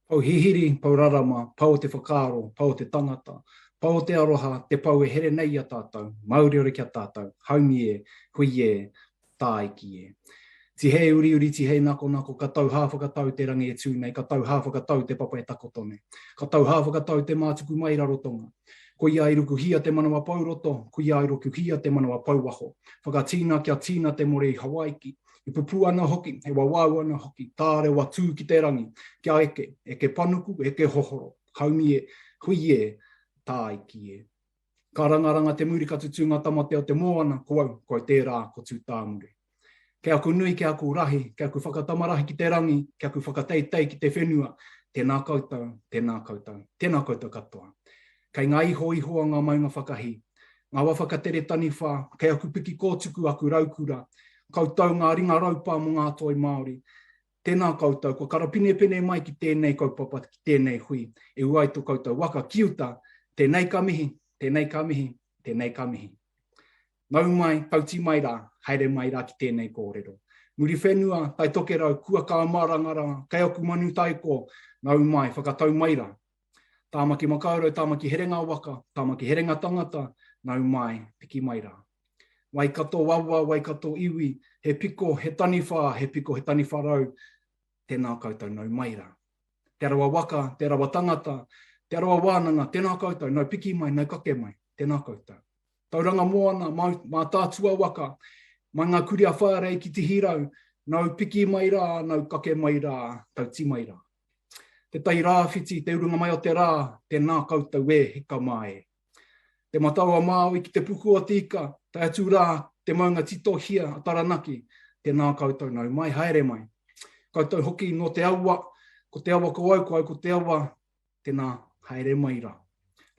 Pau hihiri, pau rarama, pau te whakaaro, pau te tangata, pau te aroha, te pau e here nei a tātou, Māori ora kia tātou, haumi e, hui e, tāiki e. Ti hei uri uri, ti hei nako nako, ka tau hāwhakatau te rangi e tūnei, ka tau hāwhakatau te papa e takotone, ka tau hāwhakatau te mātuku mai rarotonga. Ko ia i ruku hia te manawa pauroto, ko ia i ruku hia te manawa pauwaho. Whakatīna kia tīna te more i Hawaiki, i pupu ana hoki, he wawau ana hoki, tāre wa tū ki te rangi, kia eke panuku, eke hohoro, haumi e, hui e, tāiki e. Ka rangaranga te murikatu tūnga tamateo te moana, koe tērā ko tū tāmure. Ke aku nui, ke aku rahi, ke aku whakatamarahi ki te rangi, ke aku whakateitei ki te whenua, tēnā koutou, tēnā koutou, tēnā koutou katoa. Kei ngā iho ngā maunga whakahi, ngā wawhakatere tani whā, kei aku piki kōtuku aku raukura, koutou ngā ringa raupā mo ngā toi Māori. Tēnā koutou, ko karapine pene mai ki tēnei kaupapa, ki tēnei hui, e uai tō koutou waka kiuta, tēnei ka mihi, tēnei ka mihi, tēnei ka mihi. Nau mai, tauti mai rā, haere mai rā ki tēnei kōrero. Muri whenua, tai toke rau, kua ka marangara, kei aku manu taiko, nau mai, whakatau mai rā. Tāmaki makaurau, tāmaki herenga waka, tāmaki herenga tangata, nau mai, piki mai rā. Waikato wawa, waikato iwi, he piko, he taniwha, he piko, he taniwha rau, tēnā koutou nau mai rā. Te rawa waka, te rawa tangata, te rawa wānanga, tēnā koutou, nau piki mai, nau kake mai, tēnā koutou. Tauranga moana, mā tātua waka, mai ngā kuria whārei ki te hirau, nau piki mai rā, nau kake mai rā, tauti mai rā. Te tai rāwhiti, te urunga mai o te rā, tēnā koutou e hika mai. Te mataua Māui ki te puku o tika, te atu rā, te maunga tito hia a Taranaki, tēnā koutou nau mai, haere mai. Koutou hoki no te aua, ko te aua ko au, ko te aua, tēnā haere mai rā.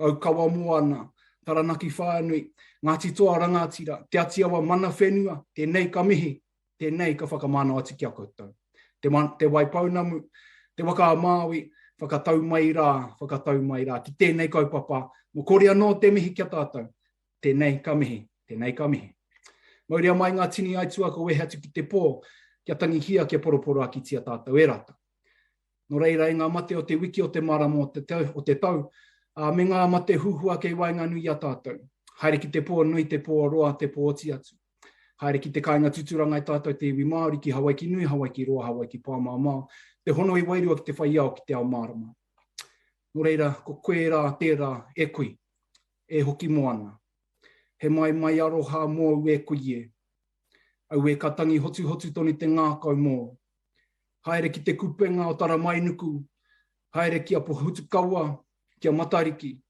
Au kawa moana, Taranaki whānui, Ngāti toa rangatira, te ati awa mana whenua, tēnei ka mihi, tēnei ka whakamana ati kia koutou. Te waipaunamu, te waka a Māui, whakatau mai rā, ki tēnei kaupapa, mo kore anō te mihi kia tātou, tēnei ka mihi, tēnei ka mihi. Mauria mai ngā tini aitua ko wehatu ki te pō, kia tangi hia kia poroporo a ki tia tātou e rata. No reira ngā mate o te wiki o te marama o te tau, me ngā mate huhua kei wainga nui a tātou. Haere ki te pō nui, te pō roa, te pō oti atu. Haere ki te kāinga tuturanga i tātou te iwi Māori ki Hawaii ki nui, Hawaii ki roa, Hawaii ki pāmāmā. Te hono i wairua ki te whaiao ki te ao marama. No reira, ko koe rā, tērā, e kui, e hoki moana. He mai aroha mō e kui e. Au e ka tangi hotu toni te ngākau mō. Haere ki te kupenga o tara mai nuku. Haere ki a pohutu kaua, kia matariki.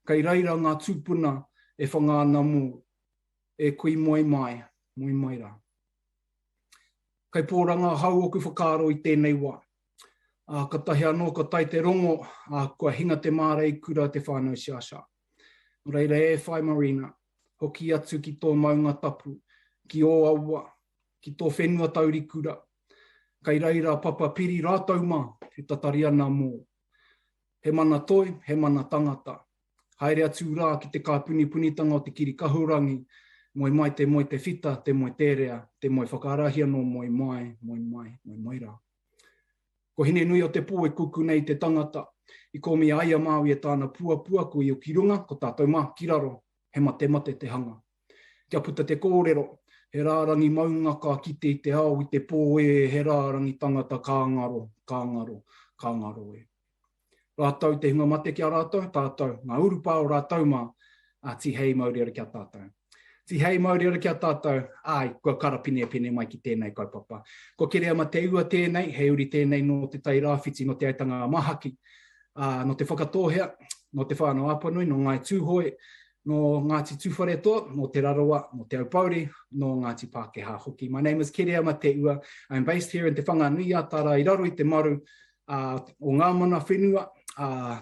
Kei reira ngā tūpuna, e whangāna mō, e kui moi mai rā. Kei pōranga hau oku whakaaro i tēnei wā. Ka tahi anō, ka tai te rongo, kua hinga te mārei kura te whānau siasa. Reira e whai marina, hoki atu ki tō maunga tapu, ki o aua, ki tō whenua tauri kura. Kei reira papa piri rātau mā, he tatari ana mō. He mana toi, he mana tangata. Haere atu rā ki te kāpuni-punitanga o te kiri kahurangi, moi te whita, te moi tērea, te moi whakaarahia no moi rā. Ko hine nui o te pō e kuku nei te tangata, i ko mea aia Māui e tāna pua ko i o ki runga, ko tātou mā, ki raro, he mate te hanga. Kia puta te kōrero, he rārangi maungaka ki te i te ao i te pō e, he rārangi tangata kāngaro e. Rātau te hunga mate kia rātau, tātou, ngā urupā o rātau mā, ti hei Māori ora kia tātou. Ti hei Māori ora kia tātou, kua karapine mai ki tēnei kaupapa. Ko Kereama Te Ua tēnei, hei uri tēnei no te tai rāwhiti, no te aitanga mahaki, no te whakatohea, no te whānau apanui, no ngai tūhoe, no Ngāti Tūwhare toa, no te rarawa, no te aupauri, no Ngāti Pākehā hoki. My name is Kereama Te Ua. I'm based here in Te Whanganui, Tara i raro i te maru o ngā mana whenua,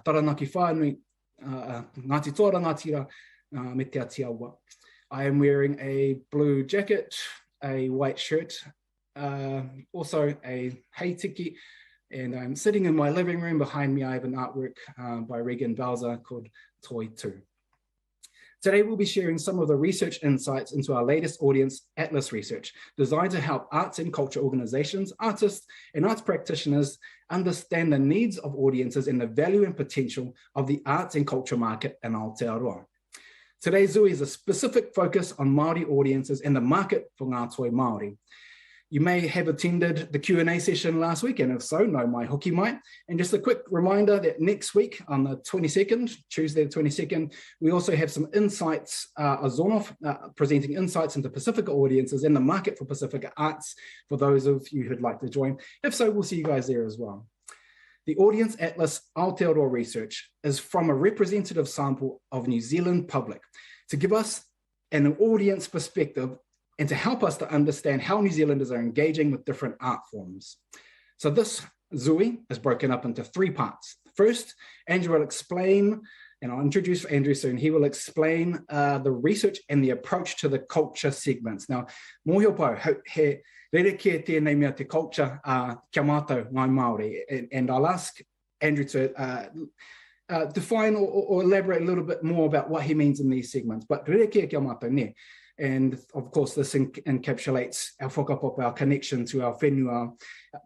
Taranaki whānui, Ngāti toa rangatira, me te ati aua. I am wearing a blue jacket, a white shirt, also a hei tiki, and I'm sitting in my living room. Behind me, I have an artwork by Regan Bowser called Toi 2. Today, we'll be sharing some of the research insights into our latest Audience Atlas research, designed to help arts and culture organizations, artists, and arts practitioners understand the needs of audiences and the value and potential of the arts and culture market in Aotearoa. Today's Zui is a specific focus on Māori audiences and the market for ngā toi Māori. You may have attended the Q&A session last week, and if so, no mai hoki mai. And just a quick reminder that next week on the 22nd, Tuesday the 22nd, we also have some insights, Azonov presenting insights into Pacifica audiences and the market for Pacifica arts for those of you who'd like to join. If so, we'll see you guys there as well. The Audience Atlas Aotearoa research is from a representative sample of New Zealand public to give us an audience perspective and to help us to understand how New Zealanders are engaging with different art forms. So this Zui is broken up into 3 parts. First, Andrew will explain, and I'll introduce Andrew soon, he will explain the research and the approach to the culture segments. Now, mōhio pau, he rerekē tēnei mea te culture kia mātou ngai Māori, and I'll ask Andrew to define or elaborate a little bit more about what he means in these segments, but rerekē kia mātou ne. And of course, this encapsulates our whakapopa, our connection to our whenua,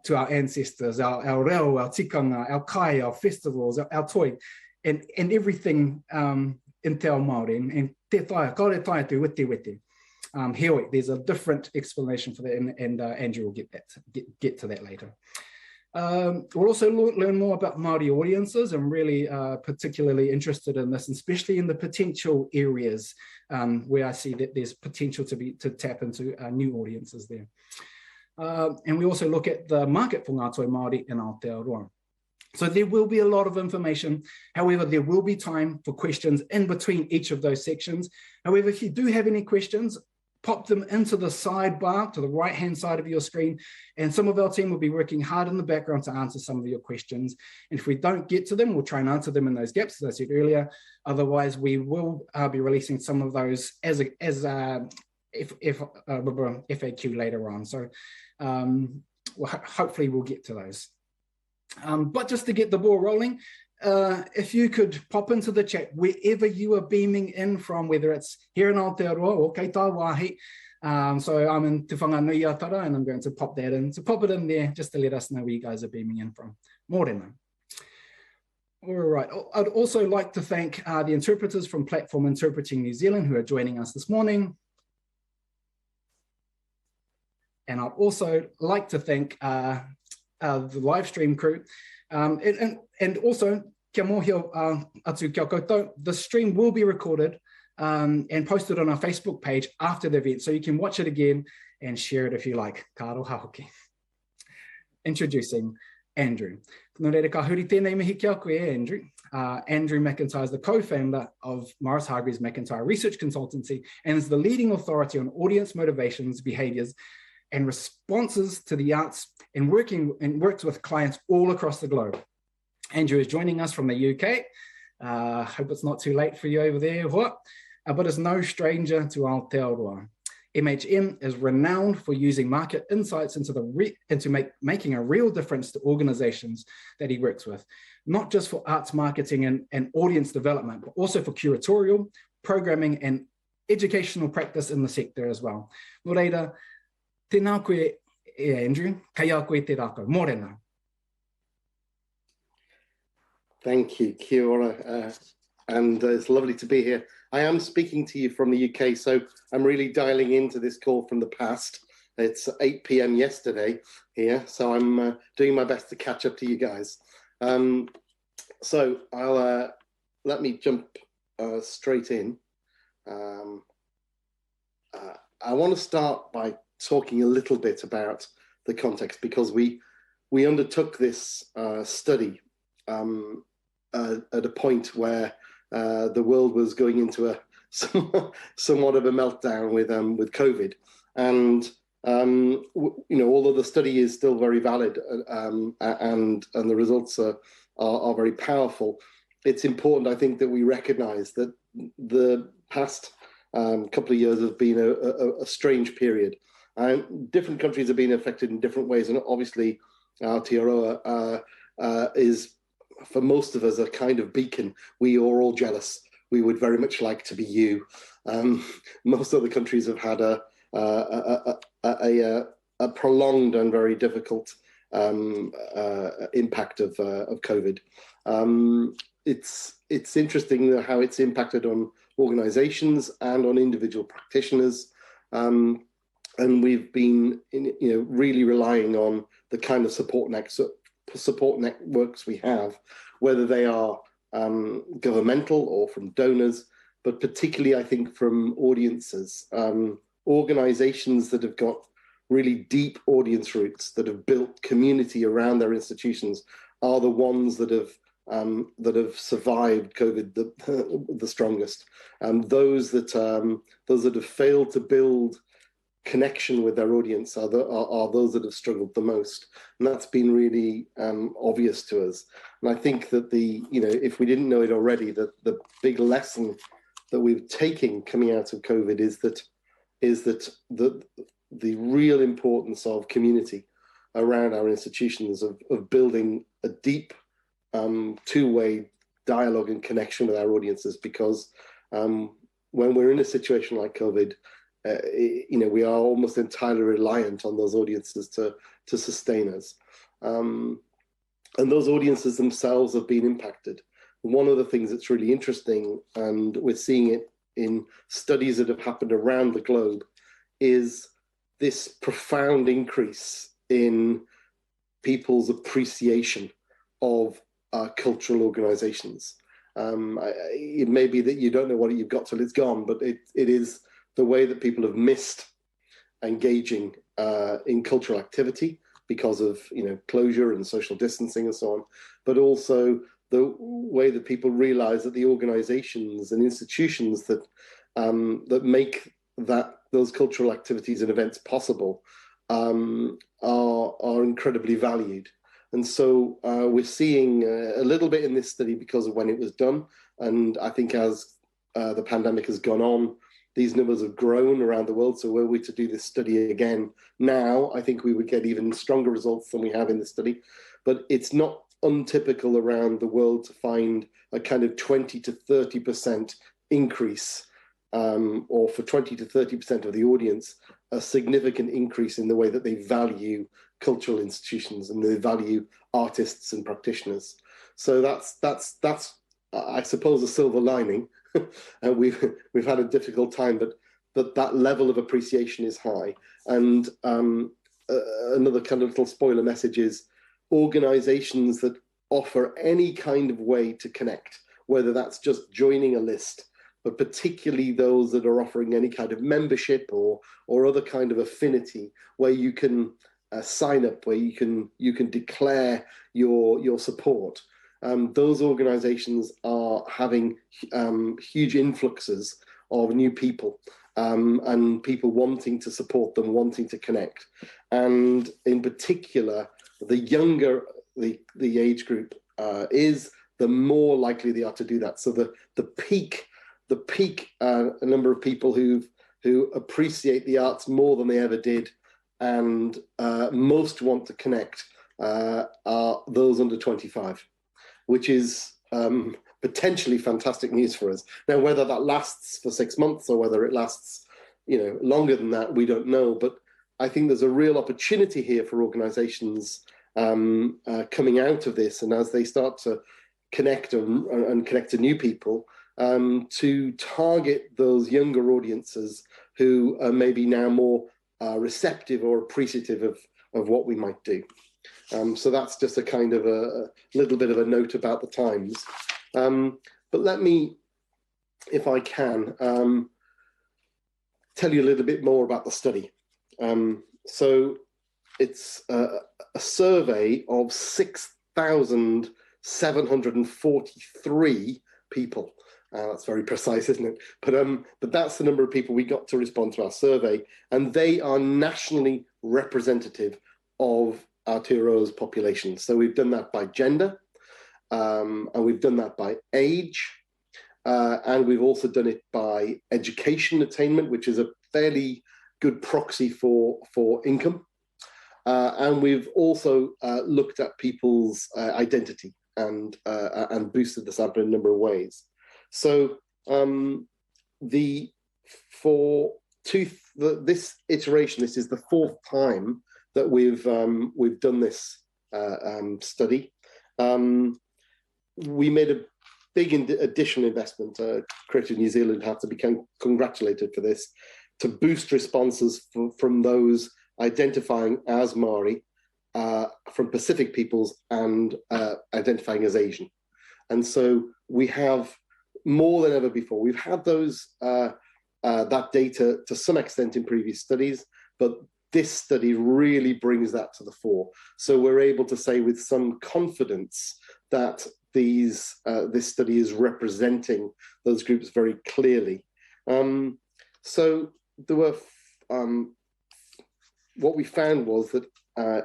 to our ancestors, our reo, our tikanga, our kai, our festivals, our toi, and everything in te ao Māori. And te taia, kaore taia te wete. Heoi, there's a different explanation for that, and Andrew will get to that later. We'll also learn more about Māori audiences. I'm really particularly interested in this, especially in the potential areas where I see that there's potential to tap into new audiences there. And we also look at the market for ngā toi Māori in Aotearoa. So there will be a lot of information. However, there will be time for questions in between each of those sections. However, if you do have any questions, pop them into the sidebar to the right-hand side of your screen, and some of our team will be working hard in the background to answer some of your questions. And if we don't get to them, we'll try and answer them in those gaps, as I said earlier. Otherwise, we will be releasing some of those as FAQ later on. So hopefully we'll get to those. But just to get the ball rolling, if you could pop into the chat wherever you are beaming in from, whether it's here in Aotearoa or kei tā wāhi. So I'm in Te Whanganui-a-Tara, and I'm going to pop that in. So pop it in there just to let us know where you guys are beaming in from. Mōrena. All right. I'd also like to thank the interpreters from Platform Interpreting New Zealand who are joining us this morning. And I'd also like to thank the live stream crew. And also, kia mōhio atu kia koutou, the stream will be recorded and posted on our Facebook page after the event, so you can watch it again and share it if you like. Ka aroha hoki. Introducing Andrew. Nō reira ka huri tēnei mihi kia koe, Andrew. Andrew McIntyre is the co-founder of Morris Hargreaves McIntyre Research Consultancy and is the leading authority on audience motivations, behaviours, and responses to the arts, and works with clients all across the globe. Andrew is joining us from the UK. Hope it's not too late for you over there, but is no stranger to Aotearoa. MHM is renowned for using market insights into making a real difference to organizations that he works with, not just for arts marketing and audience development, but also for curatorial, programming, and educational practice in the sector as well. Nō reira, tēnā koe, Andrew, kaya koe te rākau. Mōrena. Thank you, kia ora, and it's lovely to be here. I am speaking to you from the UK, so I'm really dialing into this call from the past. It's 8 p.m. yesterday here, so I'm doing my best to catch up to you guys. So I'll let me jump straight in. I want to start by talking a little bit about the context, because we undertook this study at a point where the world was going into somewhat of a meltdown with COVID, and although the study is still very valid and the results are very powerful, it's important, I think, that we recognise that the past couple of years have been a strange period. Different countries have been affected in different ways, and obviously Aotearoa is, for most of us, a kind of beacon. We are all jealous. we would very much like to be you. Most other countries have had a prolonged and very difficult impact of COVID. It's interesting how it's impacted on organizations and on individual practitioners. And we've been really relying on the kind of support networks we have, whether they are governmental or from donors, but particularly I think from audiences, organizations that have got really deep audience roots, that have built community around their institutions, are the ones that have survived COVID the strongest. Those that have failed to build connection with their audience are those that have struggled the most, and that's been really obvious to us. And I think that if we didn't know it already, that the big lesson that we're taking coming out of COVID is that the real importance of community around our institutions, of building a deep two-way dialogue and connection with our audiences, because when we're in a situation like COVID, we are almost entirely reliant on those audiences to sustain us. And those audiences themselves have been impacted. One of the things that's really interesting, and we're seeing it in studies that have happened around the globe, is this profound increase in people's appreciation of cultural organizations. It may be that you don't know what you've got till it's gone, but it is the way that people have missed engaging in cultural activity because of closure and social distancing and so on, but also the way that people realize that the organizations and institutions that make those cultural activities and events possible are incredibly valued. And so we're seeing a little bit in this study because of when it was done. And I think as the pandemic has gone on, these numbers have grown around the world. So were we to do this study again now, I think we would get even stronger results than we have in this study. But it's not untypical around the world to find a kind of 20 to 30% increase, or for 20 to 30% of the audience, a significant increase in the way that they value cultural institutions and they value artists and practitioners. So that's I suppose a silver lining. And we've had a difficult time, but that level of appreciation is high. And another kind of little spoiler message is organizations that offer any kind of way to connect, whether that's just joining a list, but particularly those that are offering any kind of membership or other kind of affinity, where you can sign up, where you can declare your support. Those organizations are having huge influxes of new people, and people wanting to support them, wanting to connect. And in particular, the younger the age group is, the more likely they are to do that. So the peak number of people who appreciate the arts more than they ever did and most want to connect are those under 25, which is potentially fantastic news for us. Now, whether that lasts for 6 months or whether it lasts longer than that, we don't know. But I think there's a real opportunity here for organizations coming out of this, and as they start to connect and connect to new people, to target those younger audiences who are maybe now more receptive or appreciative of what we might do. So that's just a kind of a little bit of a note about the times. But let me, if I can, tell you a little bit more about the study. So it's a survey of 6,743 people. That's very precise, isn't it? But that's the number of people we got to respond to our survey, and they are nationally representative of Aotearoa's population. So we've done that by gender, and we've done that by age, and we've also done it by education attainment, which is a fairly good proxy for income. And we've also looked at people's identity and boosted the sample in a number of ways. So this iteration, this is the fourth time that we've done this study. We made a big additional investment. Creative New Zealand had to be congratulated for this, to boost responses from those identifying as Māori, from Pacific peoples, and identifying as Asian. And so we have, more than ever before, we've had those that data to some extent in previous studies, but this study really brings that to the fore. So we're able to say with some confidence that this study is representing those groups very clearly. So there were, what we found was that I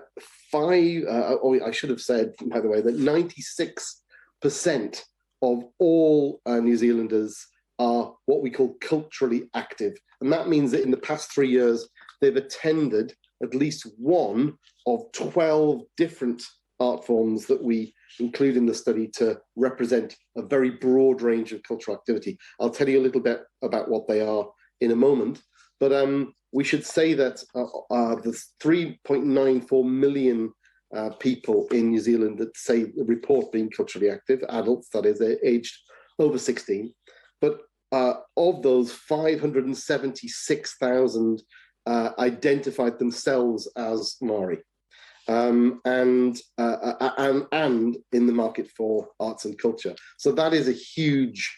should have said, by the way, that 96% of all New Zealanders are what we call culturally active. And that means that in the past 3 years, they've attended at least one of 12 different art forms that we include in the study to represent a very broad range of cultural activity. I'll tell you a little bit about what they are in a moment, but we should say that the 3.94 million people in New Zealand that report being culturally active, adults, that is, they're aged over 16, but of those, 576,000 identified themselves as Māori, and in the market for arts and culture. So that is a huge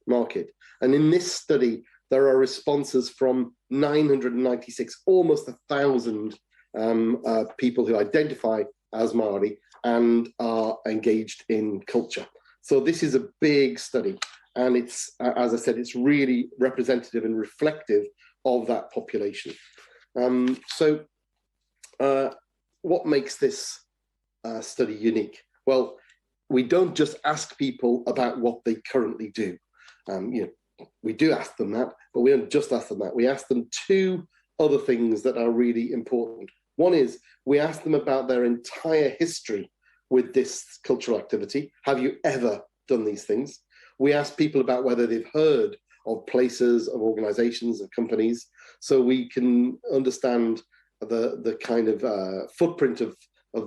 market. And in this study, there are responses from 996, almost 1,000 people who identify as Māori and are engaged in culture. So this is a big study. And it's, as I said, it's really representative and reflective of that population. What makes this study unique? Well, we don't just ask people about what they currently do. We do ask them that, but we don't just ask them that. We ask them two other things that are really important. One is we ask them about their entire history with this cultural activity. Have you ever done these things? We ask people about whether they've heard of places, of organizations, of companies, so we can understand the kind of footprint of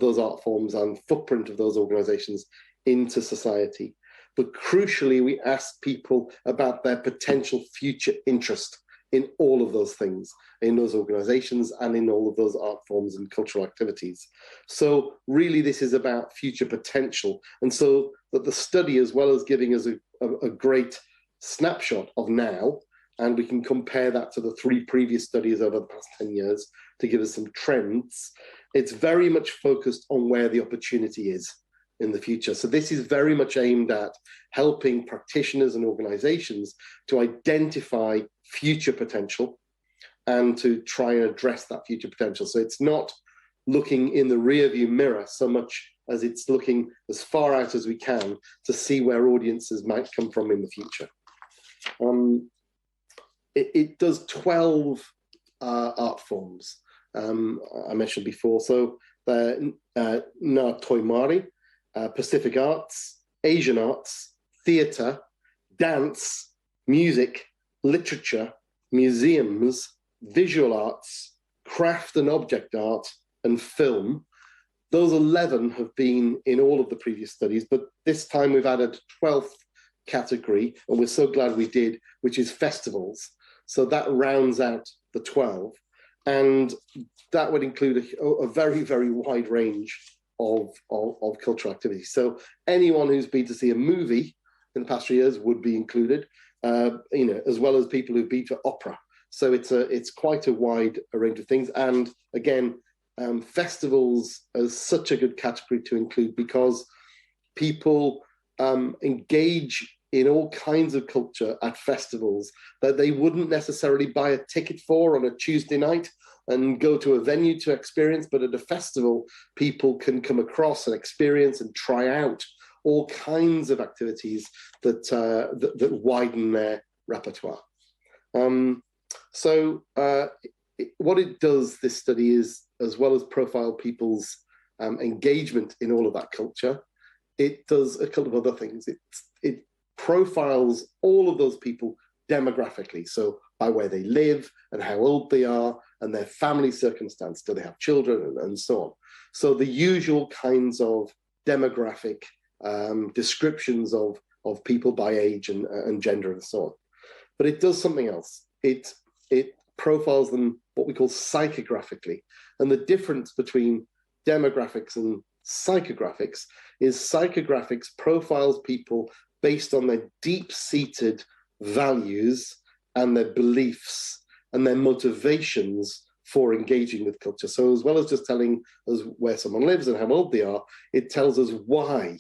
those art forms and footprint of those organizations into society. But crucially, we ask people about their potential future interest in all of those things, in those organizations and in all of those art forms and cultural activities. So really, this is about future potential. And so that the study, as well as giving us a great snapshot of now, and we can compare that to the 3 previous studies over the past 10 years to give us some trends, it's very much focused on where the opportunity is in the future. So this is very much aimed at helping practitioners and organizations to identify future potential and to try and address that future potential. So it's not looking in the rearview mirror so much as it's looking as far out as we can to see where audiences might come from in the future. It does 12 art forms, I mentioned before. So Ngā Toi Māori, Pacific arts, Asian arts, theatre, dance, music, literature, museums, visual arts, craft and object art, and film. Those 11 have been in all of the previous studies, but this time we've added 12th category, and we're so glad we did, which is festivals. So that rounds out the 12, and that would include a very, very wide range of cultural activities. So anyone who's been to see a movie in the past 3 years would be included, as well as people who've been to opera. So it's quite a wide range of things. And again, festivals are such a good category to include because people engage in all kinds of culture at festivals that they wouldn't necessarily buy a ticket for on a Tuesday night and go to a venue to experience, but at a festival, people can come across and experience and try out all kinds of activities that widen their repertoire. What it does, this study, is, as well as profile people's engagement in all of that culture, it does a couple of other things. It profiles all of those people demographically, so by where they live and how old they are and their family circumstance, do they have children, and so on. So the usual kinds of demographic descriptions of people by age and gender and so on. But it does something else. It profiles them what we call psychographically. And the difference between demographics and psychographics is psychographics profiles people based on their deep-seated values and their beliefs and their motivations for engaging with culture. So as well as just telling us where someone lives and how old they are, it tells us why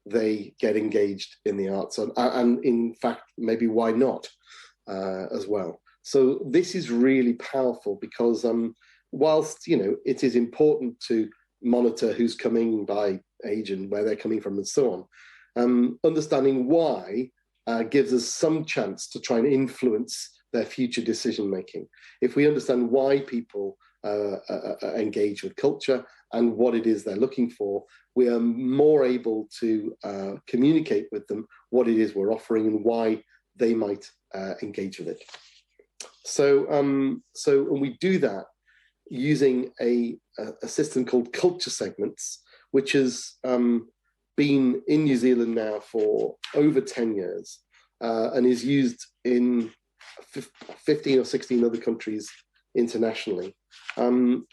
they get engaged in the arts, and in fact, maybe why not as well. So this is really powerful because whilst, you know, it is important to monitor who's coming by age and where they're coming from and so on, understanding why gives us some chance to try and influence their future decision-making. If we understand why people engage with culture and what it is they're looking for, we are more able to communicate with them what it is we're offering and why they might engage with it. So and we do that using a system called culture segments, which has been in New Zealand now for over 10 years and is used in 15 or 16 other countries internationally. And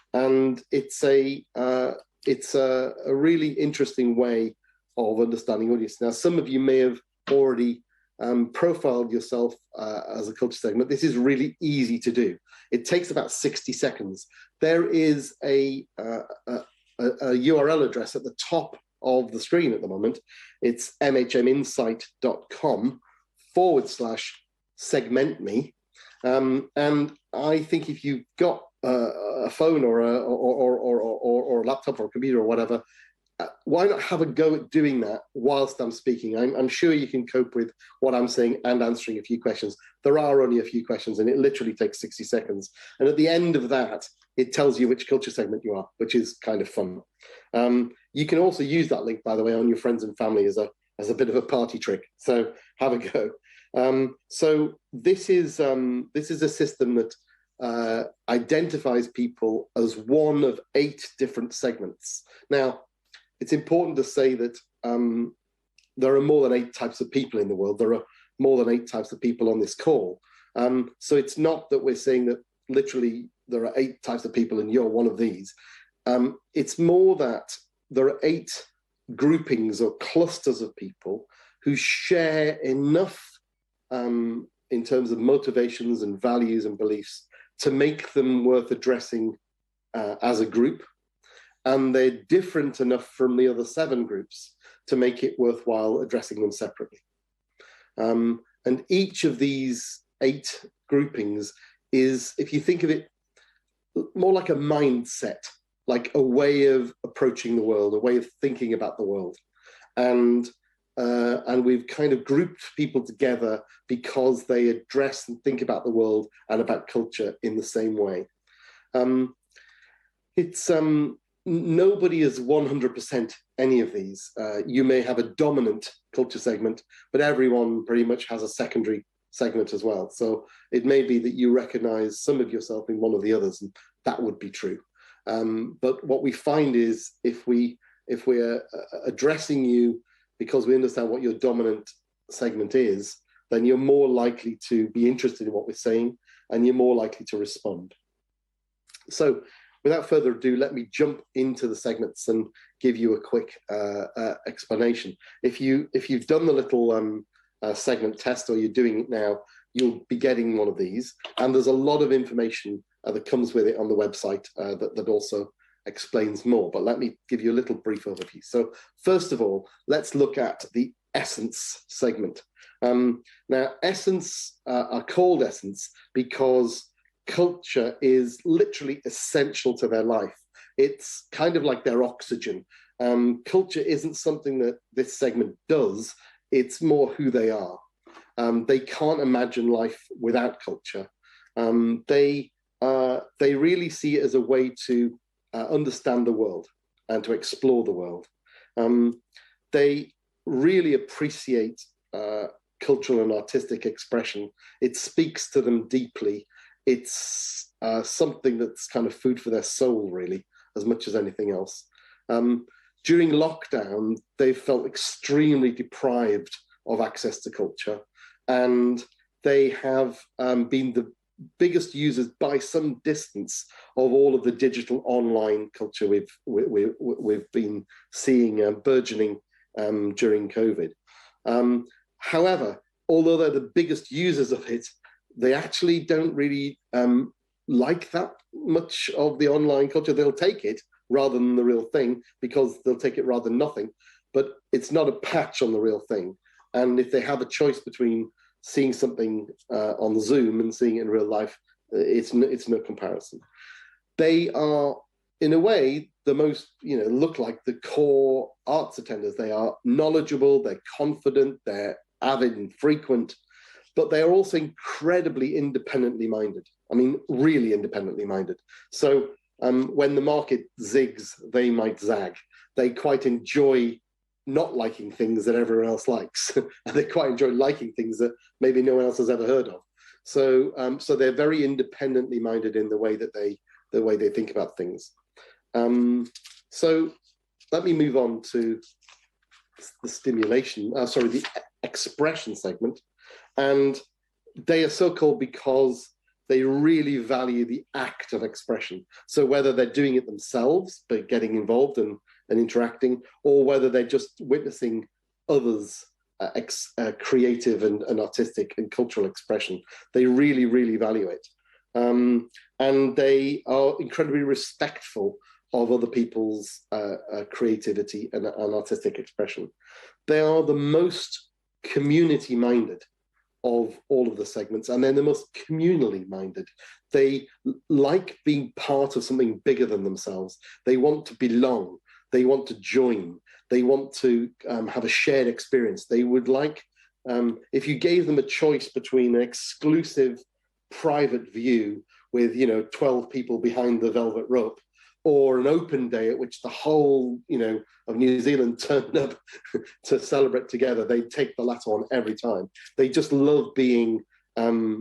it's a really interesting way of understanding audience. Now, some of you may have already profiled yourself as a culture segment. This is really easy to do. It takes about 60 seconds. There is a URL address at the top of the screen at the moment. It's mhminsight.com/segment-me. And I think if you've got a phone or a laptop or a computer or whatever, why not have a go at doing that whilst I'm speaking? I'm sure you can cope with what I'm saying and answering a few questions. There are only a few questions and it literally takes 60 seconds. And at the end of that, it tells you which culture segment you are, which is kind of fun. You can also use that link, by the way, on your friends and family as a bit of a party trick. So have a go. So this is a system that identifies people as one of 8 different segments. Now, it's important to say that there are more than 8 types of people in the world. There are more than 8 types of people on this call. So it's not that we're saying that literally there are 8 types of people and you're one of these. It's more that there are 8 groupings or clusters of people who share enough in terms of motivations and values and beliefs to make them worth addressing as a group. And they're different enough from the other 7 groups to make it worthwhile addressing them separately. And each of these 8 groupings is, if you think of it, more like a mindset, like a way of approaching the world, a way of thinking about the world. And we've kind of grouped people together because they address and think about the world and about culture in the same way. Nobody is 100% any of these. You may have a dominant culture segment, but everyone pretty much has a secondary segment as well. So it may be that you recognize some of yourself in one of the others, and that would be true. But what we find is if we're addressing you because we understand what your dominant segment is, then you're more likely to be interested in what we're saying, and you're more likely to respond. So without further ado, let me jump into the segments and give you a quick explanation. If you've done the little segment test, or you're doing it now, you'll be getting one of these. And there's a lot of information that comes with it on the website that also explains more. But let me give you a little brief overview. So first of all, let's look at the essence segment. Now, essence are called essence because culture is literally essential to their life. It's kind of like their oxygen. Culture isn't something that this segment does, it's more who they are. They can't imagine life without culture. They really see it as a way to understand the world and to explore the world. They really appreciate cultural and artistic expression. It speaks to them deeply. It's something that's kind of food for their soul, really, as much as anything else. During lockdown, they felt extremely deprived of access to culture, and they have been the biggest users by some distance of all of the digital online culture we've been seeing burgeoning during COVID. However, although they're the biggest users of it, they actually don't really like that much of the online culture. They'll take it rather than the real thing, because they'll take it rather than nothing, but it's not a patch on the real thing. And if they have a choice between seeing something on Zoom and seeing it in real life, it's no comparison. They are, in a way, the most, look like the core arts attenders. They are knowledgeable, they're confident, they're avid and frequent, but they are also incredibly independently minded. I mean, really independently minded. So when the market zigs, they might zag. They quite enjoy not liking things that everyone else likes, and they quite enjoy liking things that maybe no one else has ever heard of. So, so they're very independently minded in the way they think about things. So let me move on to the stimulation. The expression segment, and they are so called because they really value the act of expression. So whether they're doing it themselves, by getting involved and interacting, or whether they're just witnessing others' creative and artistic and cultural expression, they really, really value it. And they are incredibly respectful of other people's creativity and artistic expression. They are the most community-minded of all of the segments, and they're the most communally minded. They like being part of something bigger than themselves. They want to belong. They want to join. They want to have a shared experience. They would like, if you gave them a choice between an exclusive private view with 12 people behind the velvet rope, or an open day at which the whole of New Zealand turned up to celebrate together, they'd take the latter one every time. They just love being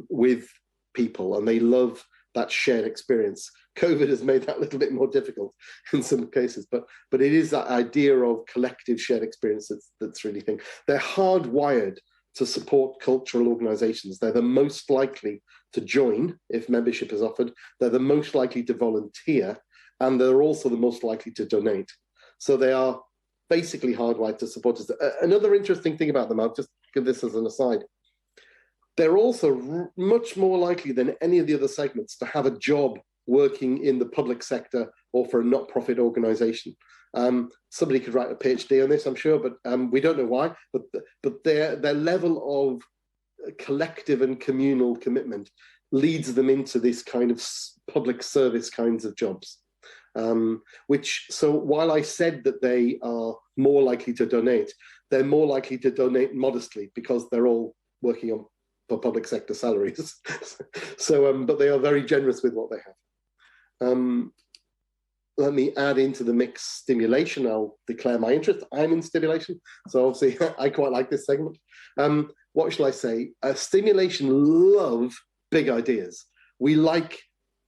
with people, and they love that shared experience. COVID has made that a little bit more difficult in some cases, but it is that idea of collective shared experience that's really thing. They're hardwired to support cultural organizations. They're the most likely to join if membership is offered. They're the most likely to volunteer, and they're also the most likely to donate. So they are basically hardwired to support us. Another interesting thing about them, I'll just give this as an aside, they're also much more likely than any of the other segments to have a job working in the public sector or for a not-profit organization. Somebody could write a PhD on this, I'm sure, but we don't know why, but their level of collective and communal commitment leads them into this kind of public service kinds of jobs. So while I said that they are more likely to donate, they're more likely to donate modestly because they're all working for public sector salaries. So, but they are very generous with what they have. Let me add into the mix stimulation. I'll declare my interest. I'm in stimulation, so obviously I quite like this segment. What shall I say? Stimulation love big ideas. We like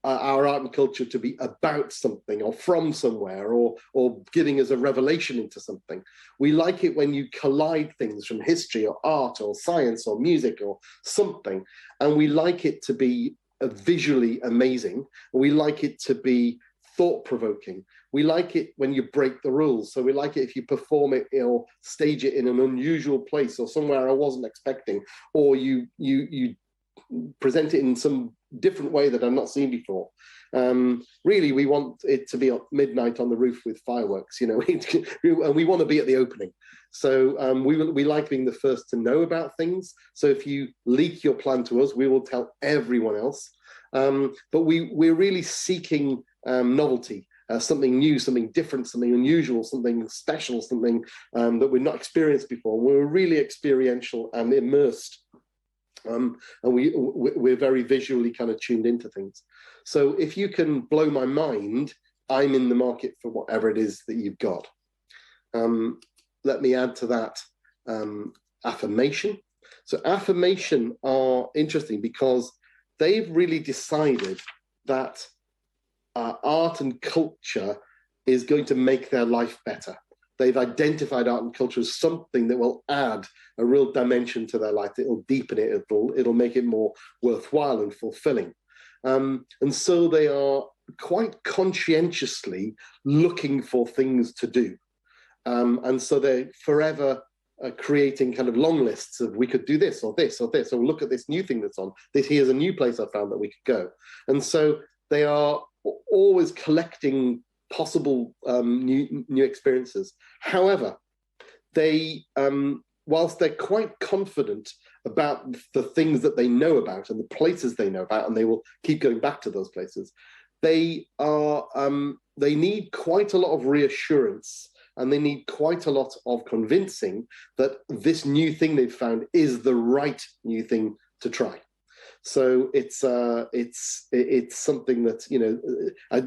our art and culture to be about something or from somewhere, or giving us a revelation into something. We like it when you collide things from history or art or science or music or something, and we like it to be visually amazing. We like it to be thought-provoking. We like it when you break the rules. So we like it if you perform it or stage it in an unusual place or somewhere I wasn't expecting, or you present it in some different way that I've not seen before. Really, we want it to be at midnight on the roof with fireworks, and we want to be at the opening. So we like being the first to know about things. So if you leak your plan to us, we will tell everyone else. But we're really seeking novelty, something new, something different, something unusual, something special, something that we've not experienced before. We're really experiential and immersed. And we're very visually kind of tuned into things. So if you can blow my mind, I'm in the market for whatever it is that you've got. Let me add to that affirmation. So affirmation are interesting because they've really decided that art and culture is going to make their life better. They've identified art and culture as something that will add a real dimension to their life. It'll deepen it. It'll make it more worthwhile and fulfilling. And so they are quite conscientiously looking for things to do. And so they're forever creating kind of long lists of we could do this or this or this, or look at this new thing that's on. Here's a new place I found that we could go. And so they are always collecting possible new experiences. However, they, whilst they're quite confident about the things that they know about and the places they know about, and they will keep going back to those places, they need quite a lot of reassurance, and they need quite a lot of convincing that this new thing they've found is the right new thing to try. So it's something that, you know,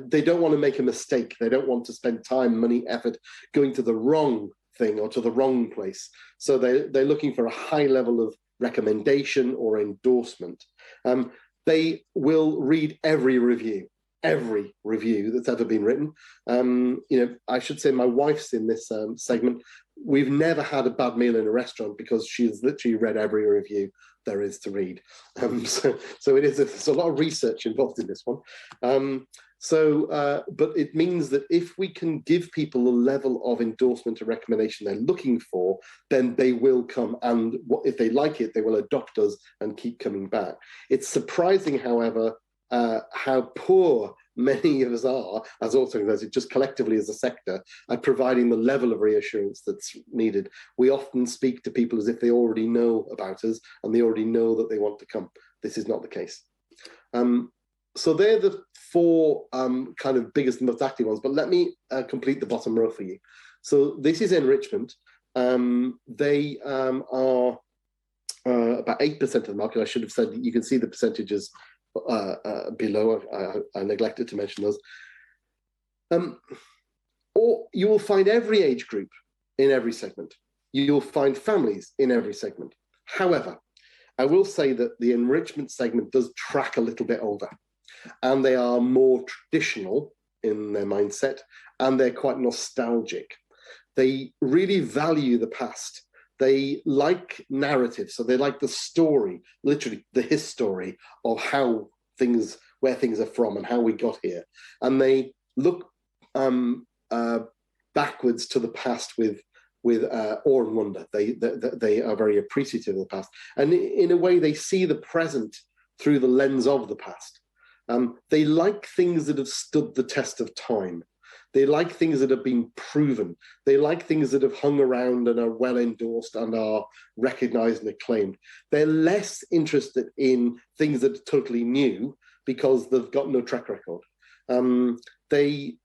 they don't want to make a mistake. They don't want to spend time, money, effort going to the wrong thing or to the wrong place. So they're looking for a high level of recommendation or endorsement. They will read every review that's ever been written. You know, I should say my wife's in this segment. We've never had a bad meal in a restaurant because she's literally read every review there is to read. So there's a lot of research involved in this one. But it means that if we can give people a level of endorsement and recommendation they're looking for, then they will come, and if they like it, they will adopt us and keep coming back. It's surprising, however, how poor many of us are as organizers, just collectively as a sector, at providing the level of reassurance that's needed. We often speak to people as if they already know about us and they already know that they want to come. This is not the case. So they're the four kind of biggest and most active ones, but let me complete the bottom row for you. So this is enrichment. They are about 8% of the market. I should have said, you can see the percentages below. I neglected to mention those. Or you will find every age group in every segment. You'll find families in every segment. However, I will say that the enrichment segment does track a little bit older, and they are more traditional in their mindset, and they're quite nostalgic. They really value the past. They like narrative, so they like the story, literally the history of how things, where things are from and how we got here. And they look backwards to the past with awe and wonder. They are very appreciative of the past. And in a way, they see the present through the lens of the past. They like things that have stood the test of time. They like things that have been proven. They like things that have hung around and are well endorsed and are recognized and acclaimed. They're less interested in things that are totally new because they've got no track record. In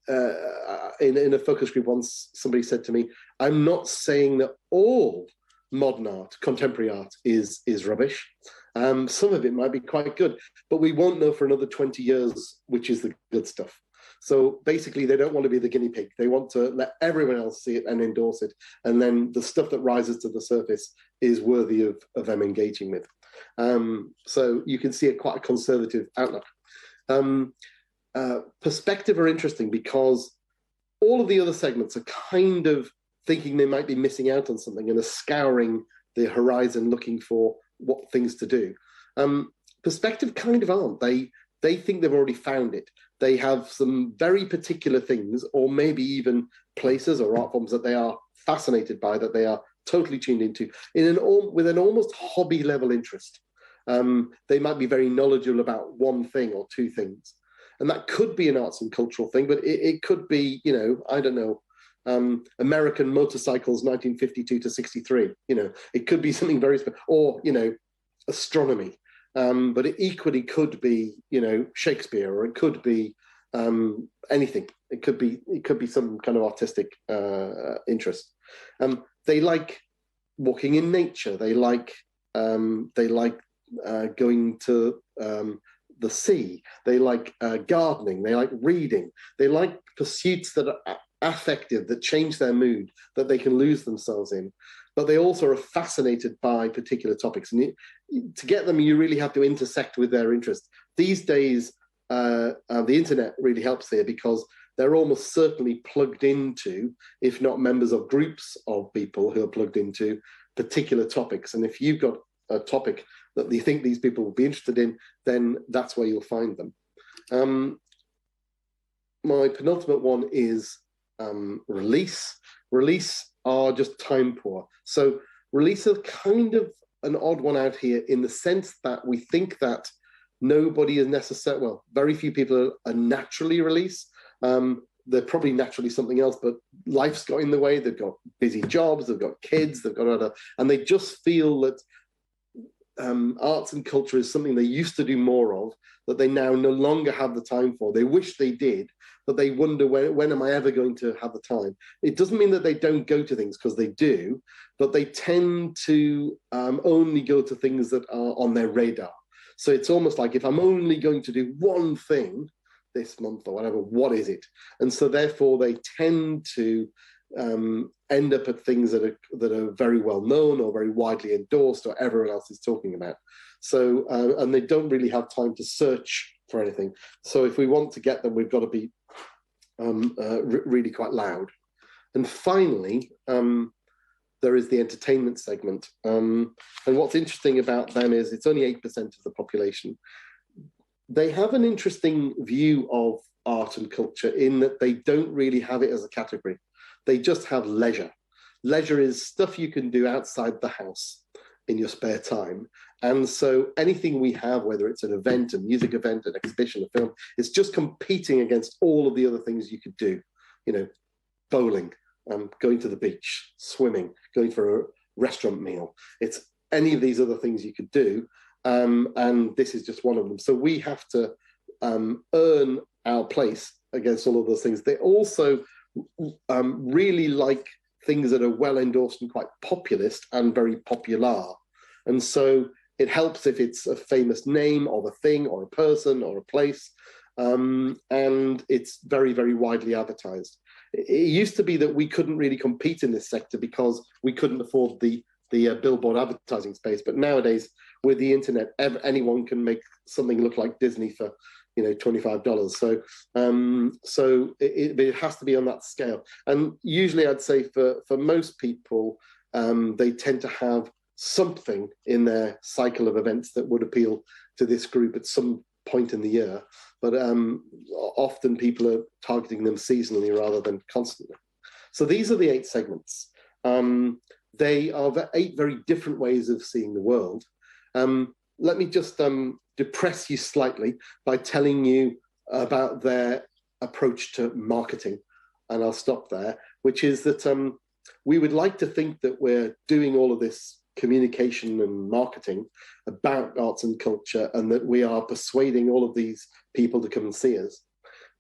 a focus group once, somebody said to me, I'm not saying that all modern art, contemporary art is rubbish. Some of it might be quite good, but we won't know for another 20 years which is the good stuff. So basically, they don't want to be the guinea pig. They want to let everyone else see it and endorse it. And then the stuff that rises to the surface is worthy of them engaging with. So you can see quite a conservative outlook. Perspective are interesting because all of the other segments are kind of thinking they might be missing out on something and are scouring the horizon looking for what things to do. Perspective kind of aren't. They think they've already found it. They have some very particular things, or maybe even places or art forms that they are fascinated by, that they are totally tuned into, with an almost hobby level interest. They might be very knowledgeable about one thing or two things. And that could be an arts and cultural thing, but it could be, you know, I don't know, American motorcycles 1952 to 63. You know, it could be something very special, or, you know, astronomy. But it equally could be, you know, Shakespeare, or it could be anything. It could be some kind of artistic interest. They like walking in nature. They like going to the sea. They like gardening. They like reading. They like pursuits that are affective, that change their mood, that they can lose themselves in. but they also are fascinated by particular topics. And to get them, you really have to intersect with their interest. These days, the internet really helps here because they're almost certainly plugged into, if not members of groups of people who are plugged into particular topics. And if you've got a topic that you think these people will be interested in, then that's where you'll find them. My penultimate one is release. Release are just time poor. So release are kind of an odd one out here in the sense that we think that nobody is necessarily, well, very few people are naturally release. They're probably naturally something else, but life's got in the way. They've got busy jobs, they've got kids, they've got other, and they just feel that arts and culture is something they used to do more of, that they now no longer have the time for. They wish they did, but they wonder when am I ever going to have the time? It doesn't mean that they don't go to things, because they do, but they tend to only go to things that are on their radar. So it's almost like, if I'm only going to do one thing this month or whatever, what is it? And so therefore they tend to end up at things that are very well known or very widely endorsed or everyone else is talking about. So and they don't really have time to search for anything. So if we want to get them, we've got to be really quite loud. And finally, there is the entertainment segment. And what's interesting about them is it's only 8% of the population. They have an interesting view of art and culture in that they don't really have it as a category. They just have leisure. Leisure is stuff you can do outside the house in your spare time. And so anything we have, whether it's an event, a music event, an exhibition, a film, it's just competing against all of the other things you could do. You know, bowling, going to the beach, swimming, going for a restaurant meal. It's any of these other things you could do. And this is just one of them. So we have to earn our place against all of those things. They also really like things that are well endorsed and quite populist and very popular. And so it helps if it's a famous name of a thing or a person or a place. And it's very, very widely advertised. It used to be that we couldn't really compete in this sector because we couldn't afford the billboard advertising space. But nowadays, with the internet, anyone can make something look like Disney for, you know, $25. So it has to be on that scale. And usually, I'd say for most people, they tend to have something in their cycle of events that would appeal to this group at some point in the year. But often people are targeting them seasonally rather than constantly. So these are the 8 segments. They are 8 very different ways of seeing the world. Let me just depress you slightly by telling you about their approach to marketing. And I'll stop there, which is that we would like to think that we're doing all of this communication and marketing about arts and culture and that we are persuading all of these people to come and see us.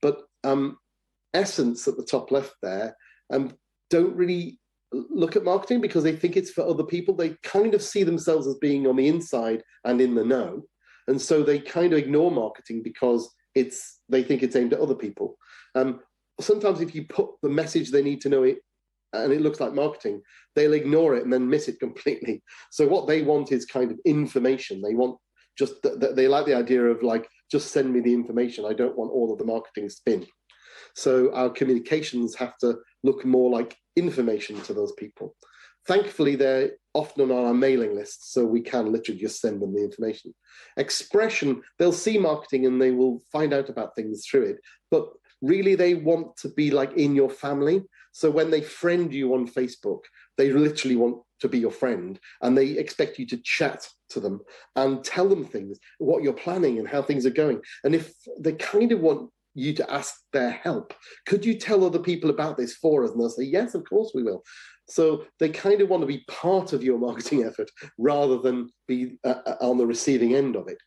But Essence at the top left there don't really look at marketing because they think it's for other people. They kind of see themselves as being on the inside and in the know. And so they kind of ignore marketing because they think it's aimed at other people. Sometimes if you put the message they need to know it, and it looks like marketing, they'll ignore it and then miss it completely. So what they want is kind of information. They want they like the idea of like, just send me the information. I don't want all of the marketing spin. So our communications have to look more like information to those people. Thankfully, they're often on our mailing list, so we can literally just send them the information. Expression, they'll see marketing and they will find out about things through it, but really they want to be like in your family. So when they friend you on Facebook, they literally want to be your friend and they expect you to chat to them and tell them things, what you're planning and how things are going. And if they kind of want you to ask their help, could you tell other people about this for us? And they'll say, yes, of course we will. So they kind of want to be part of your marketing effort rather than be on the receiving end of it.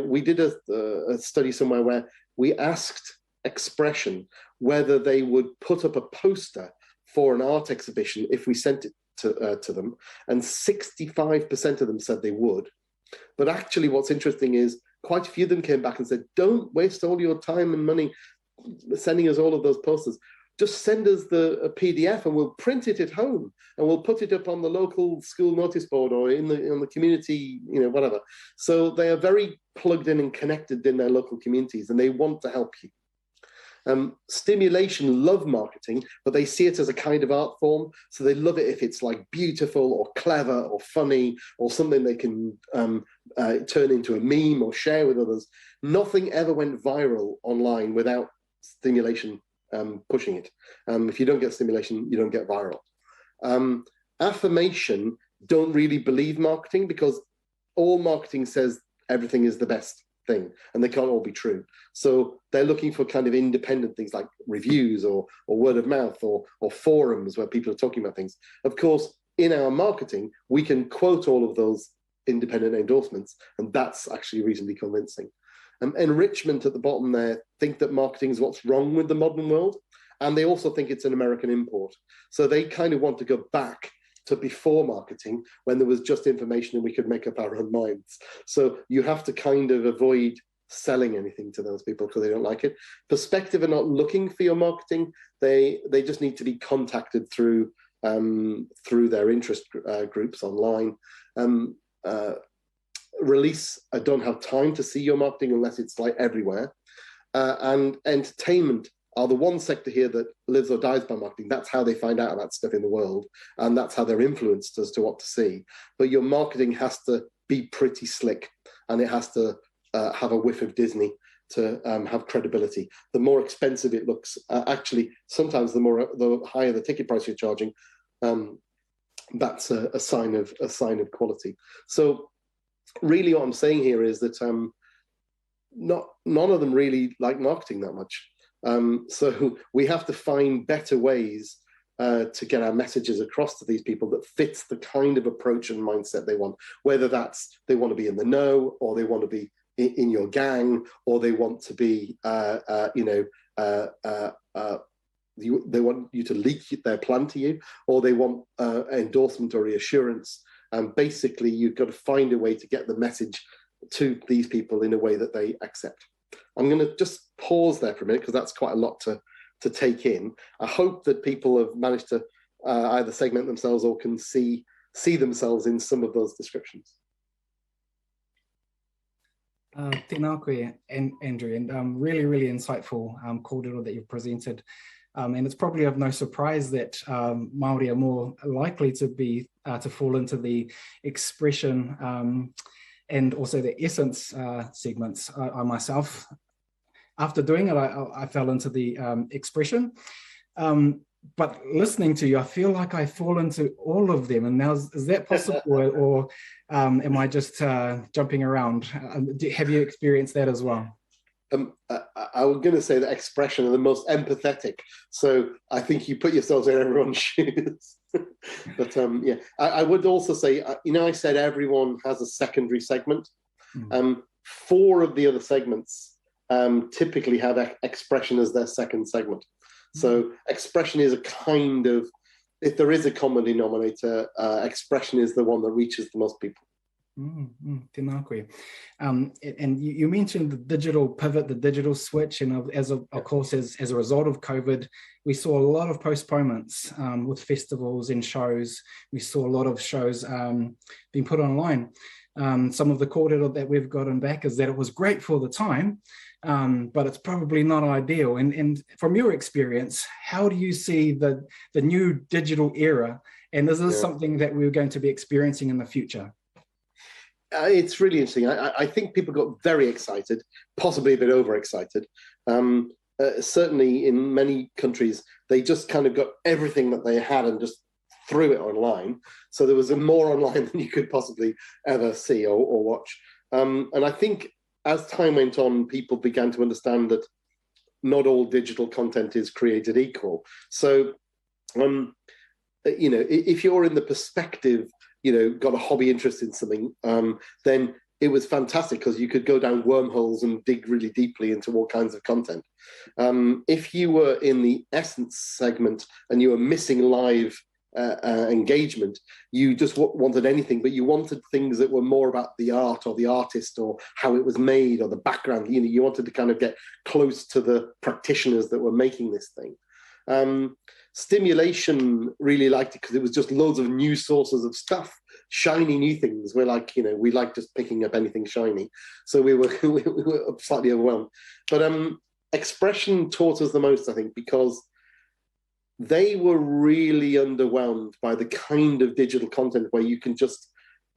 We did a study somewhere where we asked Expression whether they would put up a poster for an art exhibition if we sent it to them, and 65% of them said they would. But actually what's interesting is quite a few of them came back and said, don't waste all your time and money sending us all of those posters. just send us a PDF and we'll print it at home and we'll put it up on the local school notice board or in the community, whatever. So they are very plugged in and connected in their local communities, and they want to help you. Stimulation love marketing, but they see it as a kind of art form. So they love it if it's like beautiful or clever or funny or something they can turn into a meme or share with others. Nothing ever went viral online without stimulation pushing it. If you don't get stimulation, you don't get viral. Affirmation don't really believe marketing, because all marketing says everything is the best thing, and they can't all be true. So they're looking for kind of independent things like reviews or word of mouth or forums where people are talking about things. Of course, in our marketing, we can quote all of those independent endorsements, and that's actually reasonably convincing. Enrichment at the bottom there think that marketing is what's wrong with the modern world, and they also think it's an American import. So they kind of want to go back to before marketing, when there was just information and we could make up our own minds. So you have to kind of avoid selling anything to those people because they don't like it. Perspective are not looking for your marketing. They just need to be contacted through their interest groups online. Release, I don't have time to see your marketing unless it's like everywhere. And entertainment are the one sector here that lives or dies by marketing. That's how they find out about stuff in the world, and that's how they're influenced as to what to see. But your marketing has to be pretty slick, and it has to have a whiff of Disney to have credibility. The more expensive it looks, actually, sometimes the higher the ticket price you're charging, that's a sign of quality. So really what I'm saying here is that none of them really like marketing that much. So we have to find better ways to get our messages across to these people that fits the kind of approach and mindset they want, whether that's they want to be in the know, or they want to be in your gang, or they want to be, they want you to leak their plan to you, or they want endorsement or reassurance. And basically, you've got to find a way to get the message to these people in a way that they accept. I'm going to just pause there for a minute because that's quite a lot to take in. I hope that people have managed to either segment themselves or can see themselves in some of those descriptions. Tēnā koe, Andrew, and really, really insightful kōrero that you've presented. And it's probably of no surprise that Māori are more likely to fall into the expression and also the essence segments. I myself, after doing it, I fell into the expression. But listening to you, I feel like I fall into all of them. And now, is that possible, or am I just jumping around? Have you experienced that as well? I was going to say that expression are the most empathetic. So I think you put yourselves in everyone's shoes. But yeah, I would also say, I said everyone has a secondary segment. 4 of the other segments typically have expression as their second segment. So expression is a kind of, if there is a common denominator, expression is the one that reaches the most people. Tēnā koe. And you mentioned the digital pivot, the digital switch, and of course, as a result of COVID, we saw a lot of postponements with festivals and shows. We saw a lot of shows being put online. Some of the kōrero that we've gotten back is that it was great for the time, but it's probably not ideal. And from your experience, how do you see the new digital era? And is this something that we're going to be experiencing in the future? It's really interesting. I think people got very excited, possibly a bit overexcited. Certainly in many countries, they just kind of got everything that they had and just threw it online. So there was more online than you could possibly ever see or watch. And I think as time went on, people began to understand that not all digital content is created equal. So, if you're in the perspective, got a hobby interest in something, then it was fantastic because you could go down wormholes and dig really deeply into all kinds of content. If you were in the essence segment and you were missing live engagement, you just wanted anything, but you wanted things that were more about the art or the artist or how it was made or the background. You wanted to kind of get close to the practitioners that were making this thing. Stimulation really liked it because it was just loads of new sources of stuff, shiny new things. We're like, we like just picking up anything shiny. So we were slightly overwhelmed. But expression taught us the most, I think, because they were really underwhelmed by the kind of digital content where you can just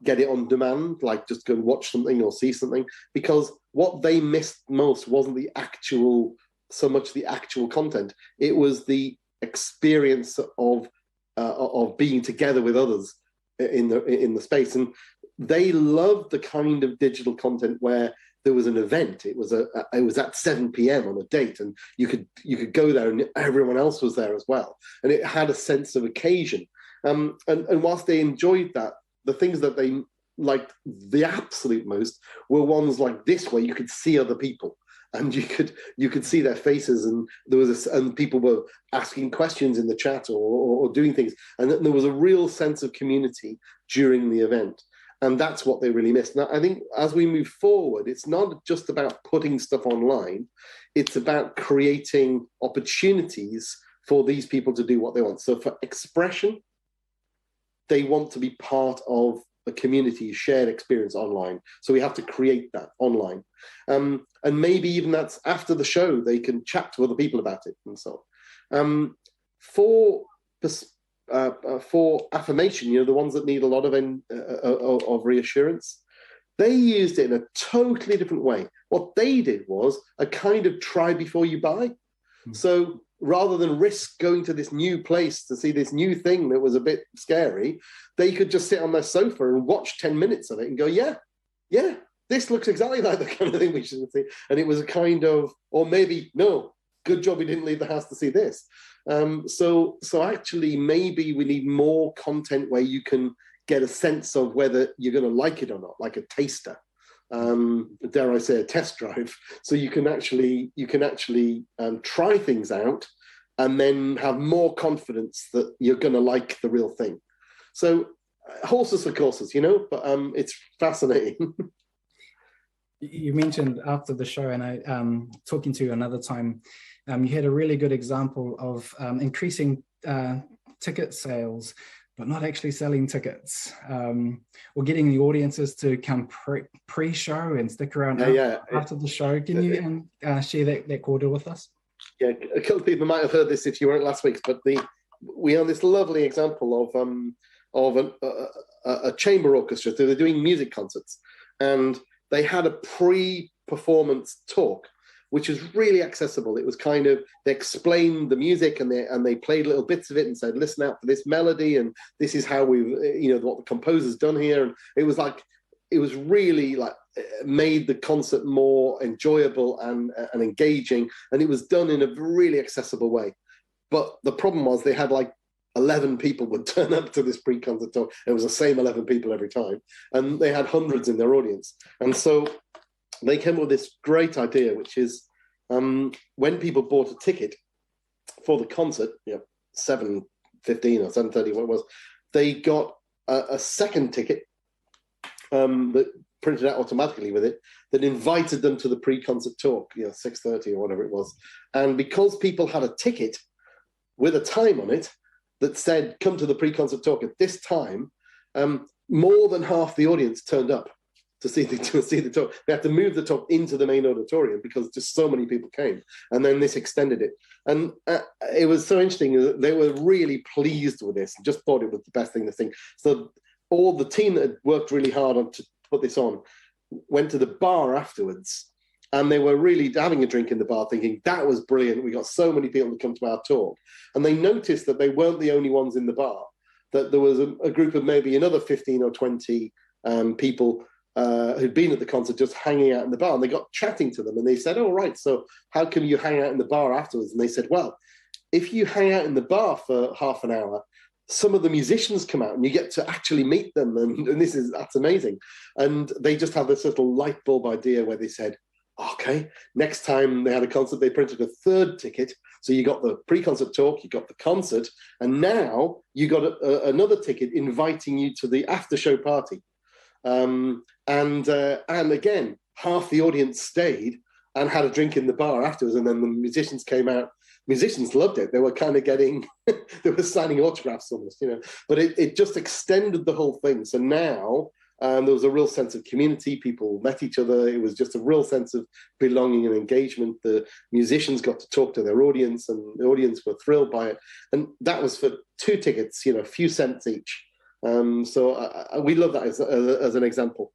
get it on demand, like just go and watch something or see something, because what they missed most wasn't so much the actual content. It was the experience of being together with others in the space. And they loved the kind of digital content where there was an event. It was at 7 p.m. on a date, and you could go there, and everyone else was there as well, and it had a sense of occasion. And whilst they enjoyed that, the things that they liked the absolute most were ones like this, where you could see other people. And you could see their faces, and and people were asking questions in the chat or doing things, and there was a real sense of community during the event, and that's what they really missed. Now, I think as we move forward, it's not just about putting stuff online; it's about creating opportunities for these people to do what they want. So, for expression, they want to be part of a community shared experience online. So we have to create that online. And maybe even that's after the show, they can chat to other people about it and so on. For affirmation, the ones that need a lot of reassurance, they used it in a totally different way. What they did was a kind of try before you buy. So rather than risk going to this new place to see this new thing that was a bit scary, they could just sit on their sofa and watch 10 minutes of it and go, yeah, this looks exactly like the kind of thing we should see. And it was a kind of, or maybe, no, good job we didn't leave the house to see this. So actually, maybe we need more content where you can get a sense of whether you're going to like it or not, like a taster. Dare I say, a test drive. So you can actually try things out and then have more confidence that you're going to like the real thing. So horses for courses, but it's fascinating. You mentioned after the show, and I talking to you another time, you had a really good example of increasing ticket sales, but not actually selling tickets, or getting the audiences to come pre-show and stick around after the show. Can you share that quarter with us? Yeah, a couple of people might have heard this if you weren't last week, but we have this lovely example of a chamber orchestra. So they're doing music concerts, and they had a pre-performance talk, which was really accessible. It was kind of, they explained the music and they played little bits of it and said, listen out for this melody, and this is how we've, what the composer's done here. And it was really like made the concert more enjoyable and engaging, and it was done in a really accessible way. But the problem was they had like 11 people would turn up to this pre-concert talk. It was the same 11 people every time, and they had hundreds in their audience. And so they came up with this great idea, which is when people bought a ticket for the concert, 7:15 or 7:30, what it was, they got a second ticket that printed out automatically with it, that invited them to the pre-concert talk, 6:30 or whatever it was. And because people had a ticket with a time on it that said, come to the pre-concert talk at this time, more than half the audience turned up to see the talk. They had to move the talk into the main auditorium because just so many people came. And then this extended it. And it was so interesting. They were really pleased with this and just thought it was the best thing to think. So all the team that had worked really hard on to put this on went to the bar afterwards, and they were really having a drink in the bar thinking, that was brilliant. We got so many people to come to our talk. And they noticed that they weren't the only ones in the bar, that there was a group of maybe another 15 or 20 people who'd been at the concert just hanging out in the bar, and they got chatting to them, and they said, oh, right, so how come you hang out in the bar afterwards? And they said, well, if you hang out in the bar for half an hour, some of the musicians come out and you get to actually meet them, and that's amazing. And they just had this little light bulb idea where they said, okay, next time they had a concert, they printed a third ticket. So you got the pre-concert talk, you got the concert, and now you got another ticket inviting you to the after-show party. And again, half the audience stayed and had a drink in the bar afterwards, and then the musicians came out musicians loved it. They were kind of getting, they were signing autographs almost, you know, but it just extended the whole thing. So now there was a real sense of community. People met each other. It was just a real sense of belonging and engagement. The musicians got to talk to their audience, and the audience were thrilled by it. And that was for 2 tickets, you know, a few cents each. So we love that as an example.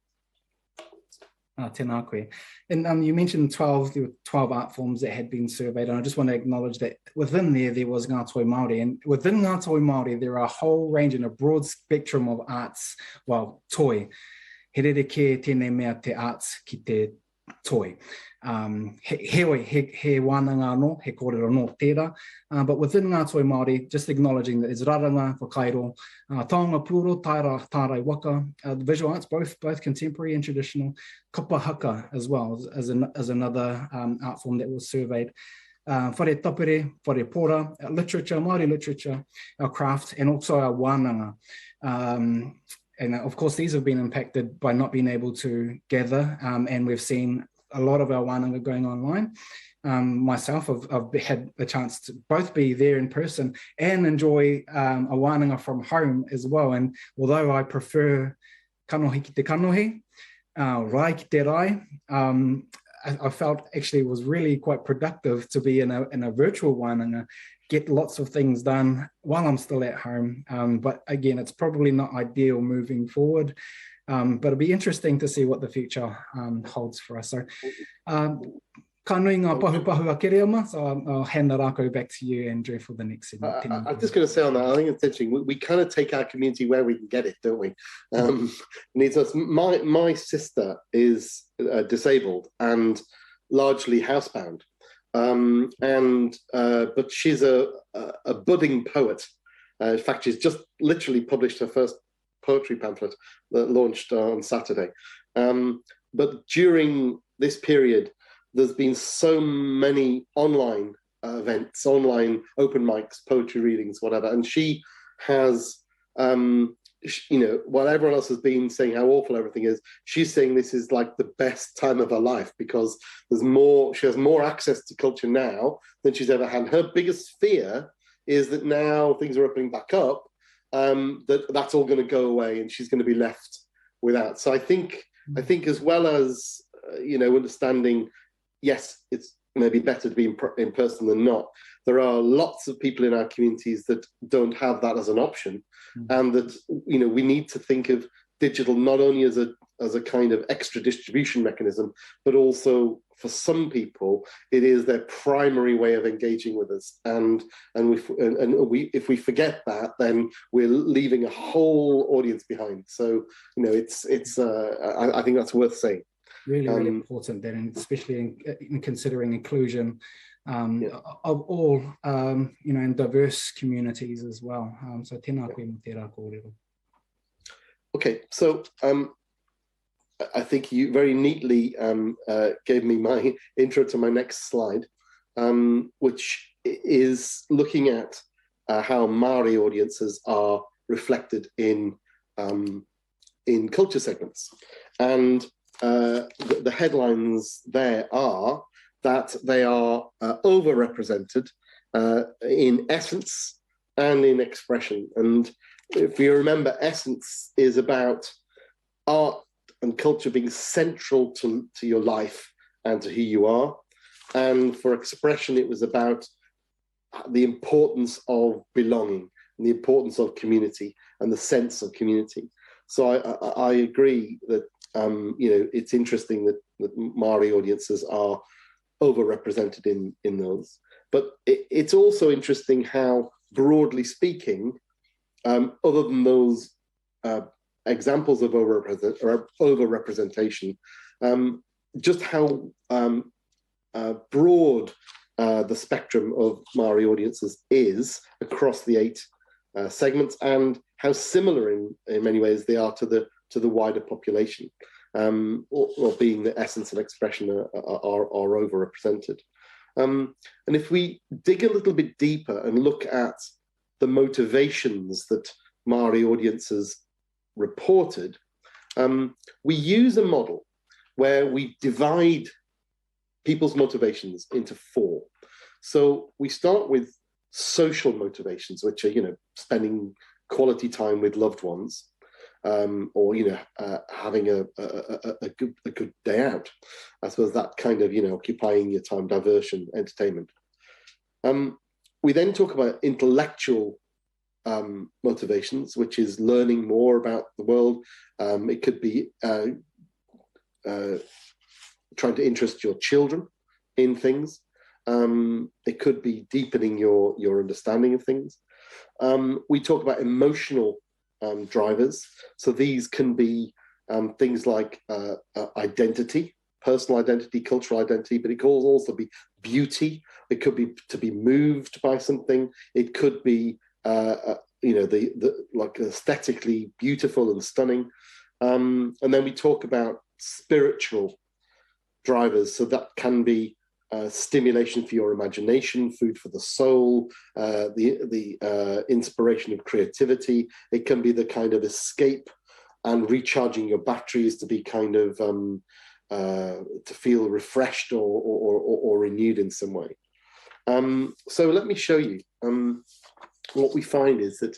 Tēnā koe. And you mentioned there were 12 art forms that had been surveyed, and I just want to acknowledge that within there was Ngā Toi Māori, and within Ngā Toi Māori there are a whole range and a broad spectrum of arts, well, toi. He rereke tēnei mea te arts ki te toi. He wānanga anō, he kōrero anō tērā, but within Ngā Toi Māori, just acknowledging that there's raranga, whakairo, taonga pūro, tārai waka, visual arts, both contemporary and traditional, kapa haka as well as another art form that was surveyed. Whare tapere, whare pora, literature, Māori literature, our craft, and also our wānanga. And of course, these have been impacted by not being able to gather, and we've seen a lot of our wānanga going online. Myself, I've had a chance to both be there in person and enjoy a wānanga from home as well. And although I prefer kanohi ki te kanohi, rai ki te rai, I felt actually it was really quite productive to be in a virtual wānanga, get lots of things done while I'm still at home. But again, it's probably not ideal moving forward. But it'll be interesting to see what the future holds for us. So, ka nui ngā pahupahu a Kereama, so I'll hand the rākau back to you, Andrew, for the next segment. I'm just going to say on that, I think it's interesting. We kind of take our community where we can get it, don't we? Needs us. My sister is disabled and largely housebound, but she's a budding poet. In fact, she's just literally published her first poetry pamphlet that launched on Saturday. But during this period, there's been so many online events, online open mics, poetry readings, whatever. And she has, you know, while everyone else has been saying how awful everything is, she's saying this is like the best time of her life because she has more access to culture now than she's ever had. Her biggest fear is that now things are opening back up, that's all going to go away and she's going to be left without. So I think as well as, you know, understanding, yes, it's maybe better to be in person than not. There are lots of people in our communities that don't have that as an option, and that, you know, we need to think of digital not only as a kind of extra distribution mechanism, but also for some people it is their primary way of engaging with us. And if we forget that, then we're leaving a whole audience behind. So, you know, I think that's worth saying. Really important then, and especially in considering inclusion of all, you know, and diverse communities as well. So tēnā koe mo tērā kōrero. Okay, so I think you very neatly gave me my intro to my next slide, which is looking at how Māori audiences are reflected in culture segments. And the headlines there are that they are overrepresented in essence and in expression. And if you remember, essence is about art and culture being central to your life and to who you are. And for expression, it was about the importance of belonging and the importance of community and the sense of community. So I agree that you know, it's interesting that Māori audiences are overrepresented in those. But it's also interesting how, broadly speaking, other than those examples of overrepresentation, just how broad the spectrum of Māori audiences is across the 8 segments, and how similar in many ways they are to the wider population, or being the essence and expression are overrepresented. And if we dig a little bit deeper and look at the motivations that Māori audiences reported, we use a model where we divide people's motivations into 4. So we start with social motivations, which are, spending quality time with loved ones, or having a good day out. I suppose that kind of occupying your time, diversion, entertainment. We then talk about intellectual motivations, which is learning more about the world. It could be trying to interest your children in things. It could be deepening your understanding of things. We talk about emotional drivers. So these can be things like identity, personal identity, cultural identity, but it could also be beauty. It could be to be moved by something. It could be like aesthetically beautiful and stunning. And then we talk about spiritual drivers. So that can be stimulation for your imagination, food for the soul, the inspiration of creativity. It can be the kind of escape and recharging your batteries to be kind of to feel refreshed or renewed in some way. So let me show you. What we find is that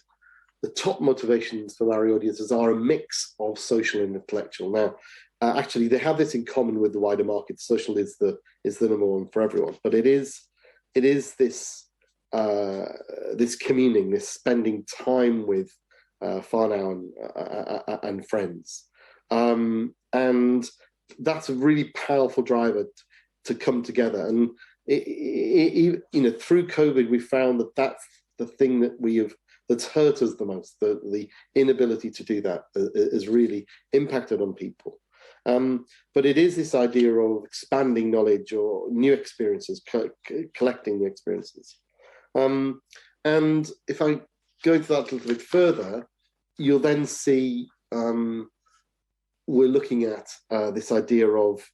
the top motivations for Māori audiences are a mix of social and intellectual. Now, actually, they have this in common with the wider market. Social is the number one for everyone, but it is this this communing, this spending time with whānau and friends, and that's a really powerful driver to come together. And through COVID, we found that that's the thing that's hurt us the most. The inability to do that has really impacted on people. But it is this idea of expanding knowledge or new experiences, collecting new experiences. And if I go into that a little bit further, you'll then see we're looking at this idea of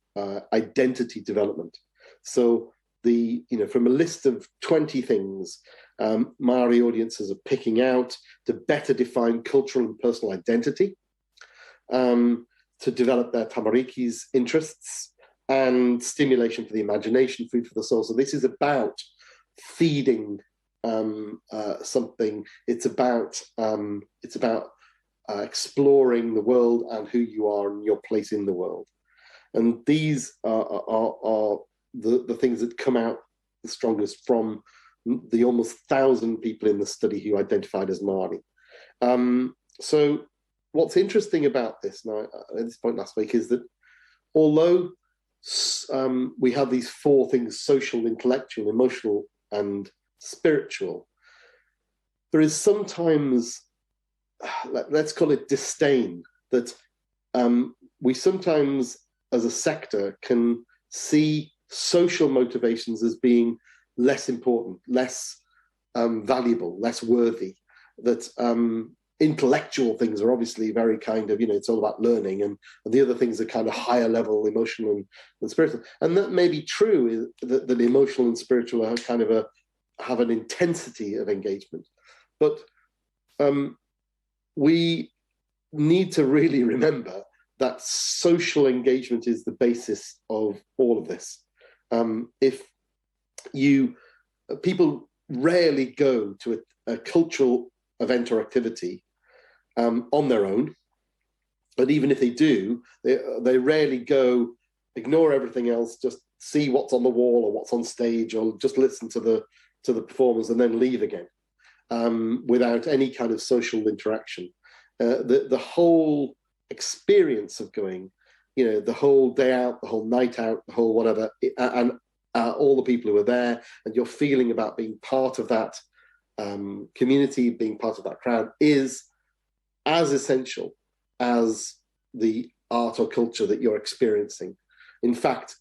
identity development. So from a list of 20 things, Māori audiences are picking out to better define cultural and personal identity, to develop their tamariki's interests, and stimulation for the imagination, food for the soul. So this is about feeding something. It's about exploring the world and who you are and your place in the world. And these are the things that come out the strongest from the almost 1,000 people in the study who identified as Māori. So what's interesting about this, now at this point last week, is that although we have these four things: social, intellectual, emotional, and spiritual, there is sometimes, let's call it disdain, that we sometimes as a sector can see social motivations as being less important, less valuable, less worthy. That intellectual things are obviously very kind of, it's all about learning, and the other things are kind of higher level, emotional and spiritual. And that may be true, that the emotional and spiritual are kind of have an intensity of engagement. But we need to really remember that social engagement is the basis of all of this. People rarely go to a cultural event or activity on their own, but even if they do, they rarely go, ignore everything else, just see what's on the wall or what's on stage, or just listen to the performers and then leave again, without any kind of social interaction. The whole experience of going, the whole day out, the whole night out, the whole whatever, and all the people who are there, and your feeling about being part of that community, being part of that crowd, is as essential as the art or culture that you're experiencing. In fact,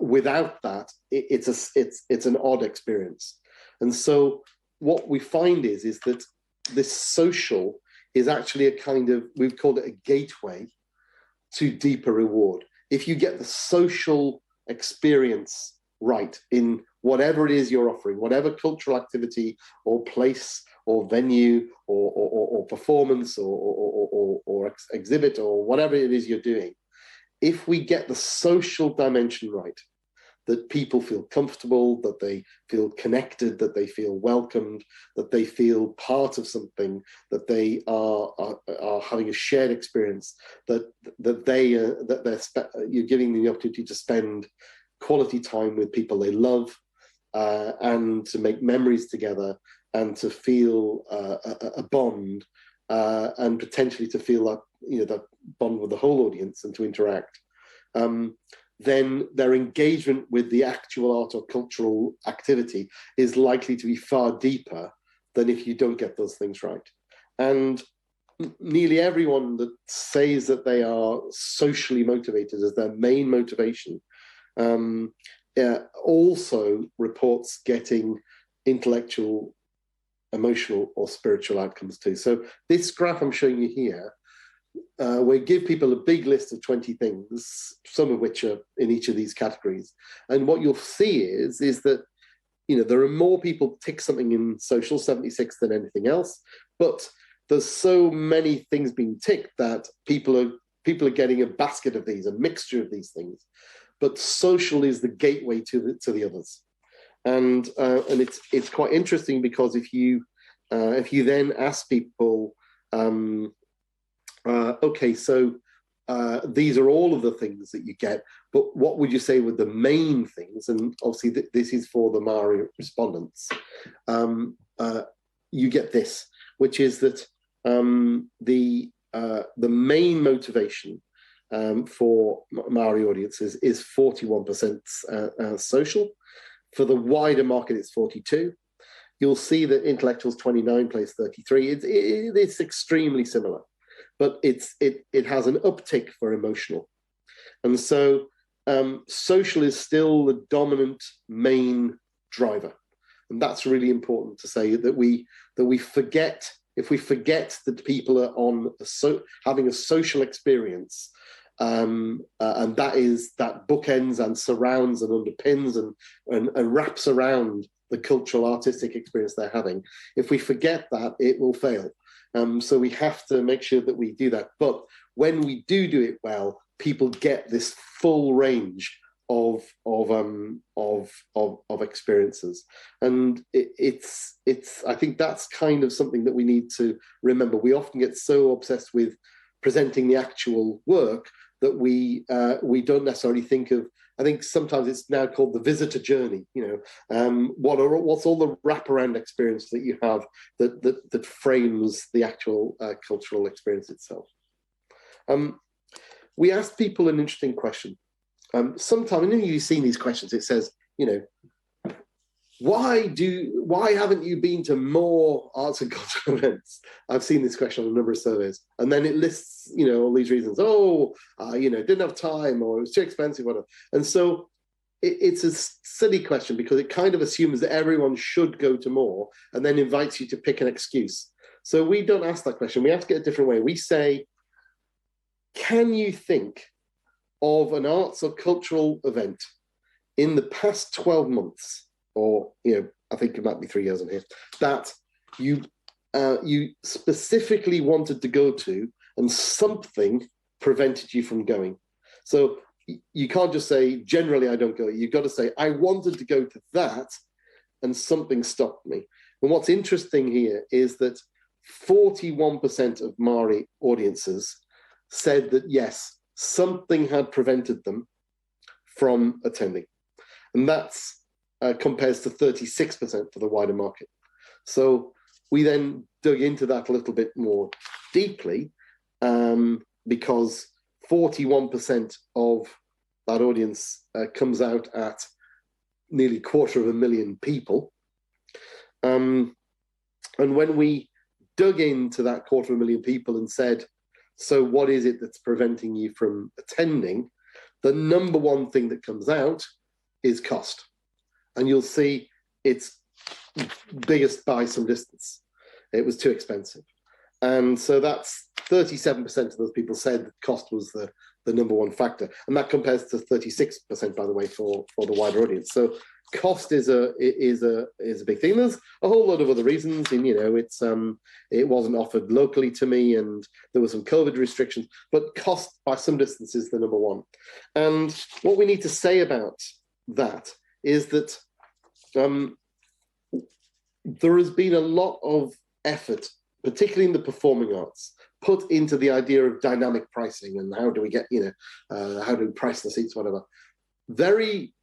without that, it's an odd experience. And so what we find is that this social is actually a kind of, we've called it a gateway to deeper reward. If you get the social experience right in whatever it is you're offering, whatever cultural activity or place or venue or performance or exhibit or whatever it is you're doing, if we get the social dimension right, that people feel comfortable, that they feel connected, that they feel welcomed, that they feel part of something, that they are having a shared experience, that you're giving them the opportunity to spend quality time with people they love, and to make memories together, and to feel a bond, and potentially to feel that, that bond with the whole audience and to interact. Then their engagement with the actual art or cultural activity is likely to be far deeper than if you don't get those things right. And nearly everyone that says that they are socially motivated as their main motivation also reports getting intellectual, emotional, or spiritual outcomes too. So this graph I'm showing you here, we give people a big list of 20 things, some of which are in each of these categories. And what you'll see is that, there are more people tick something in social, 76, than anything else, but there's so many things being ticked that people are getting a basket of these, a mixture of these things. But social is the gateway to the others. And it's quite interesting, because if you then ask people, okay, so these are all of the things that you get, but what would you say were the main things? And obviously this is for the Māori respondents. You get this, which is that the main motivation for Māori audiences is 41% social. For the wider market, it's 42. You'll see that intellectuals 29 plays 33. It's extremely similar, but it has an uptick for emotional. And so social is still the dominant main driver. And that's really important to say, that we forget, if we forget that people are having a social experience, and that bookends and surrounds and underpins and wraps around the cultural artistic experience they're having. If we forget that, it will fail. So we have to make sure that we do that. But when we do it well, people get this full range of experiences, and it's I think that's kind of something that we need to remember. We often get so obsessed with presenting the actual work that we don't necessarily think of. I think sometimes it's now called the visitor journey. What's all the wraparound experience that you have that frames the actual cultural experience itself. We asked people an interesting question. Sometimes, and you've seen these questions. It says, why haven't you been to more arts and cultural events? I've seen this question on a number of surveys, and then it lists, all these reasons. Didn't have time, or it was too expensive, whatever. And so it's a silly question, because it kind of assumes that everyone should go to more, and then invites you to pick an excuse. So we don't ask that question. We ask it a different way. We say, can you think of an arts or cultural event in the past 12 months? Or, I think it might be 3 years in here, that you specifically wanted to go to, and something prevented you from going. So you can't just say, generally I don't go. You've got to say, I wanted to go to that, and something stopped me. And what's interesting here is that 41% of Māori audiences said that, yes, something had prevented them from attending. And that's compares to 36% for the wider market. So we then dug into that a little bit more deeply, because 41% of that audience comes out at nearly 250,000 people. And when we dug into that 250,000 people and said, so what is it that's preventing you from attending? The number one thing that comes out is cost. And you'll see it's biggest by some distance. It was too expensive. And so that's 37% of those people said that cost was the number one factor. And that compares to 36%, by the way, for the wider audience. So cost is a big thing. There's a whole lot of other reasons. And, it wasn't offered locally to me, and there were some COVID restrictions, but cost by some distance is the number one. And what we need to say about that is that there has been a lot of effort, particularly in the performing arts, put into the idea of dynamic pricing and how do we get, how do we price the seats, whatever. Very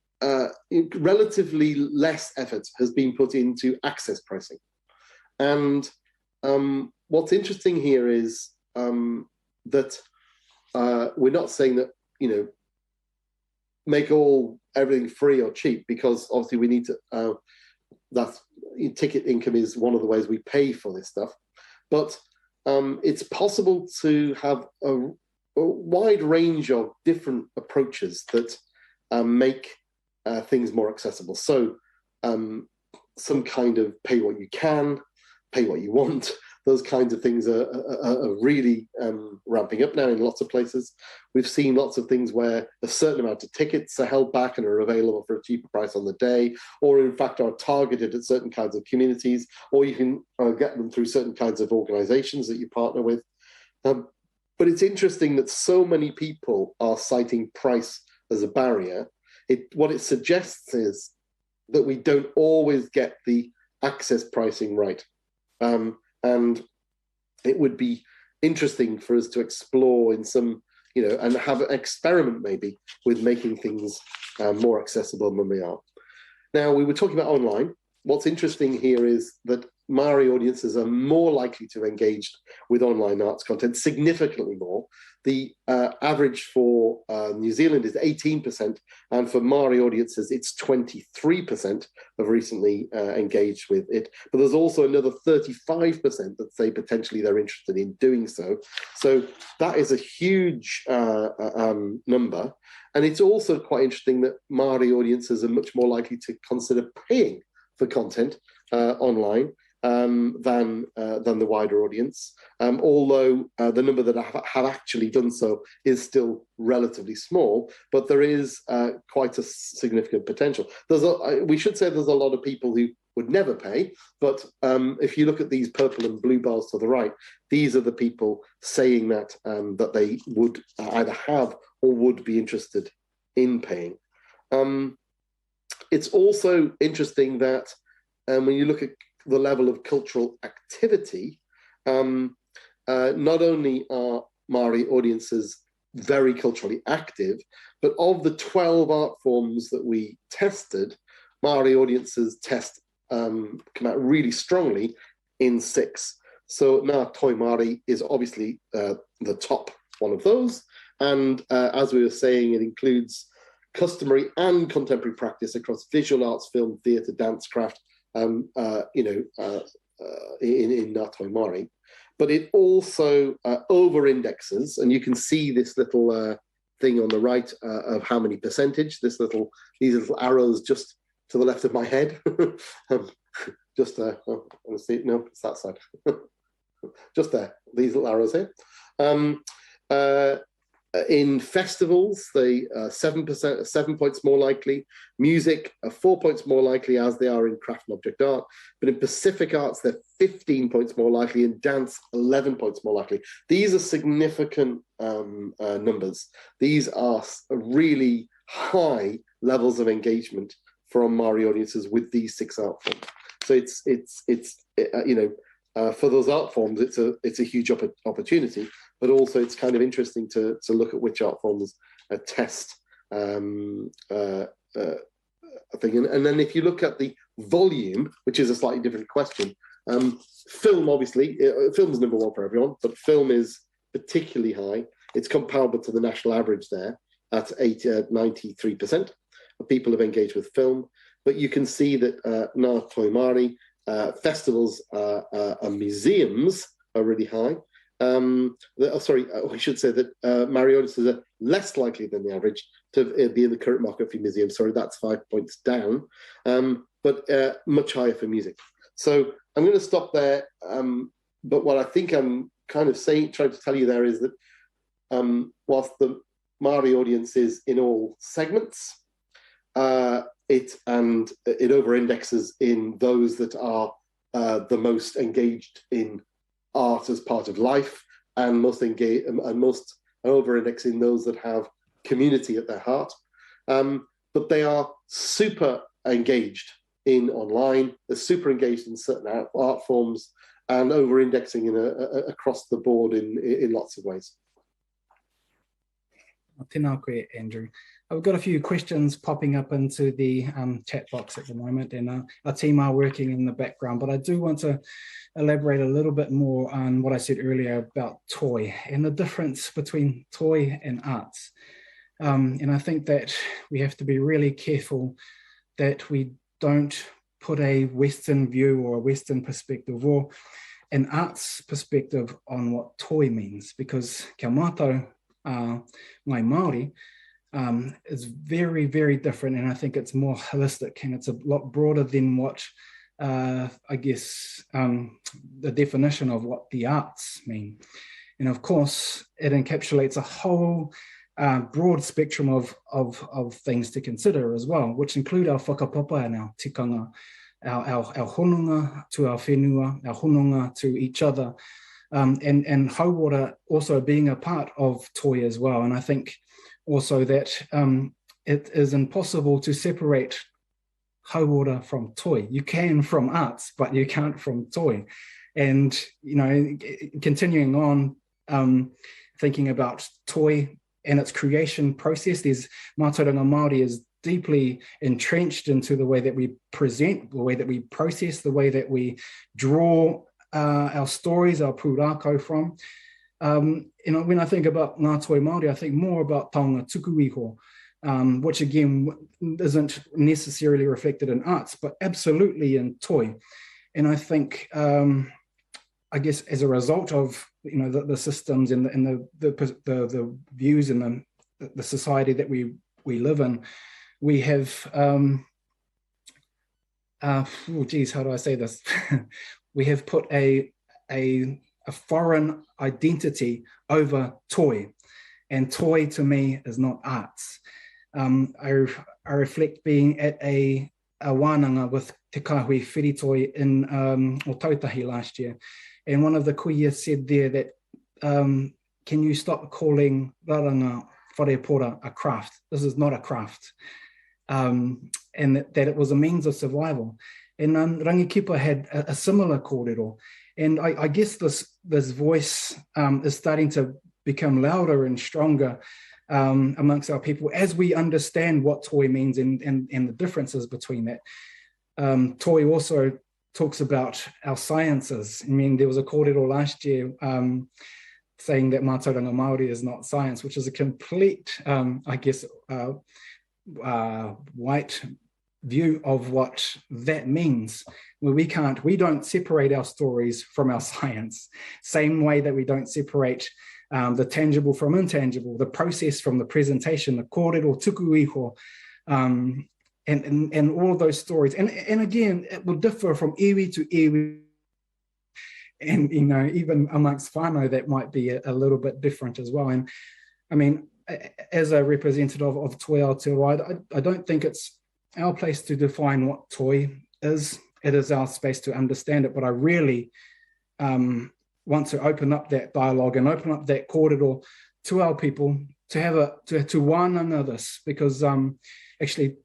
relatively less effort has been put into access pricing. And what's interesting here is that we're not saying that, make everything free or cheap, because obviously we need to, ticket income is one of the ways we pay for this stuff. But it's possible to have a wide range of different approaches that make things more accessible. So some kind of pay what you can, pay what you want. Those kinds of things are really ramping up now in lots of places. We've seen lots of things where a certain amount of tickets are held back and are available for a cheaper price on the day, or in fact are targeted at certain kinds of communities, or you can get them through certain kinds of organizations that you partner with. But it's interesting that so many people are citing price as a barrier. What it suggests is that we don't always get the access pricing right. And it would be interesting for us to explore in some, and have an experiment maybe with making things more accessible than they are. Now, we were talking about online. What's interesting here is that Māori audiences are more likely to have engaged with online arts content, significantly more. The average for New Zealand is 18%, and for Māori audiences, it's 23% have recently engaged with it. But there's also another 35% that say potentially they're interested in doing so. So that is a huge number. And it's also quite interesting that Māori audiences are much more likely to consider paying for content online than the wider audience, although the number that have actually done so is still relatively small, but there is quite a significant potential. We should say there's a lot of people who would never pay, but if you look at these purple and blue bars to the right, these are the people saying that that they would either have or would be interested in paying. It's also interesting that when you look at the level of cultural activity, not only are Māori audiences very culturally active, but of the 12 art forms that we tested, Māori audiences come out really strongly in 6. So Ngā Toi Māori is obviously the top one of those. And as we were saying, it includes customary and contemporary practice across visual arts, film, theatre, dance, craft, in Ngā Toi Māori. But it also over-indexes, and you can see this little thing on the right of how many percentage, these little arrows just to the left of my head. Just there, oh, I want to see it, no, it's that side. Just there, these little arrows here. In festivals, they 7 points more likely. Music are 4 points more likely, as they are in craft and object art. But in Pacific arts, they're 15 points more likely. In dance, 11 points more likely. These are significant numbers. These are really high levels of engagement from Māori audiences with these 6 art forms. So it's for those art forms, it's a huge opportunity. But also it's kind of interesting to look at which art forms test thing. And then if you look at the volume, which is a slightly different question, film, obviously, film's number 1 for everyone, but film is particularly high. It's comparable to the national average there at 93% of people have engaged with film. But you can see that Ngā Toi Māori, festivals and museums are really high. We should say that Māori audiences are less likely than the average to be in the current market for museums. Sorry, that's 5 points down, but much higher for music. So I'm going to stop there. But what I think I'm kind of trying to tell you there is that whilst the Māori audience is in all segments, it over-indexes in those that are the most engaged in art as part of life, and most over-indexing those that have community at their heart. but they are super engaged in online, they're super engaged in certain art forms, and over-indexing across the board in lots of ways. Tēnā koe, Andrew. We've got a few questions popping up into the chat box at the moment, and our team are working in the background, but I do want to elaborate a little bit more on what I said earlier about toi and the difference between toi and arts. And I think that we have to be really careful that we don't put a Western view or a Western perspective or an arts perspective on what toi means, because kia mātou ngai Māori is very, very different, and I think it's more holistic and it's a lot broader than what I guess the definition of what the arts mean. And of course, it encapsulates a whole broad spectrum of things to consider as well, which include our whakapapa and our tikanga, our hononga to our whenua, our hononga to each other, and hauora also being a part of toi as well. And I think also that it is impossible to separate hauora from toi. You can from arts, but you can't from toi. And, you know, continuing on, thinking about toi and its creation process, there's mātauranga Māori is deeply entrenched into the way that we present, the way that we process, the way that we draw our stories, our pūrākau from. You know, when I think about ngā toi Māori, I think more about taonga tuku iho, which again isn't necessarily reflected in arts, but absolutely in toi. And I think, I guess, as a result of, you know, the systems and the views and the society that we live in, we have, oh geez, how do I say this? We have put a foreign identity over toi, and toi to me is not arts. I reflect being at a wānanga with Te Kāhui Whiritoi in o Tautahi last year, and one of the kuia said there that can you stop calling raranga wharepora a craft? This is not a craft, and that it was a means of survival. And Rangikipa had a similar kōrero. And I guess this voice is starting to become louder and stronger amongst our people as we understand what toi means and the differences between that. Toi also talks about our sciences. I mean, there was a kōrero last year saying that mātauranga Māori is not science, which is a complete, I guess, white view of what that means, where we don't separate our stories from our science, same way that we don't separate the tangible from intangible, the process from the presentation, the kōrero, tuku iho, and all of those stories. And again, it will differ from iwi to iwi, and, you know, even amongst whānau, that might be a little bit different as well. And I mean, as a representative of toi Aotearoa, I don't think it's our place to define what toi is. It is our space to understand it, but I really want to open up that dialogue and open up that kōrero to our people, to have to wānanga this, because actually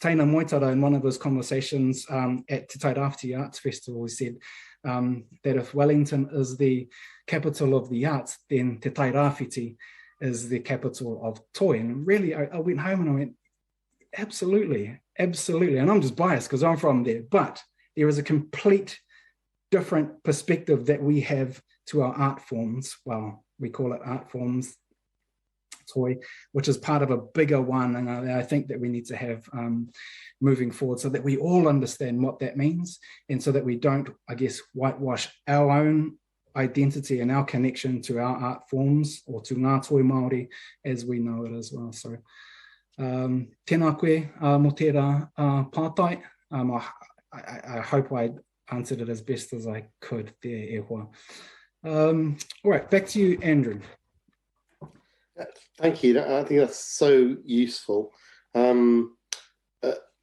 Teina Moitara, in one of his conversations at Te Tairāwhiti Arts Festival, he said that if Wellington is the capital of the arts, then Te Tairāwhiti is the capital of toi. And really, I went home and I went, absolutely, absolutely. And I'm just biased because I'm from there, but there is a complete different perspective that we have to our art forms. Well, we call it art forms, toi, which is part of a bigger one. And I think that we need to have moving forward so that we all understand what that means, and so that we don't, I guess, whitewash our own identity and our connection to our art forms or to ngā toi Māori as we know it as well. So tēnā koe mō tērā pātai. I hope I answered it as best as I could there, e hoa. All right, back to you, Andrew. Thank you. I think that's so useful.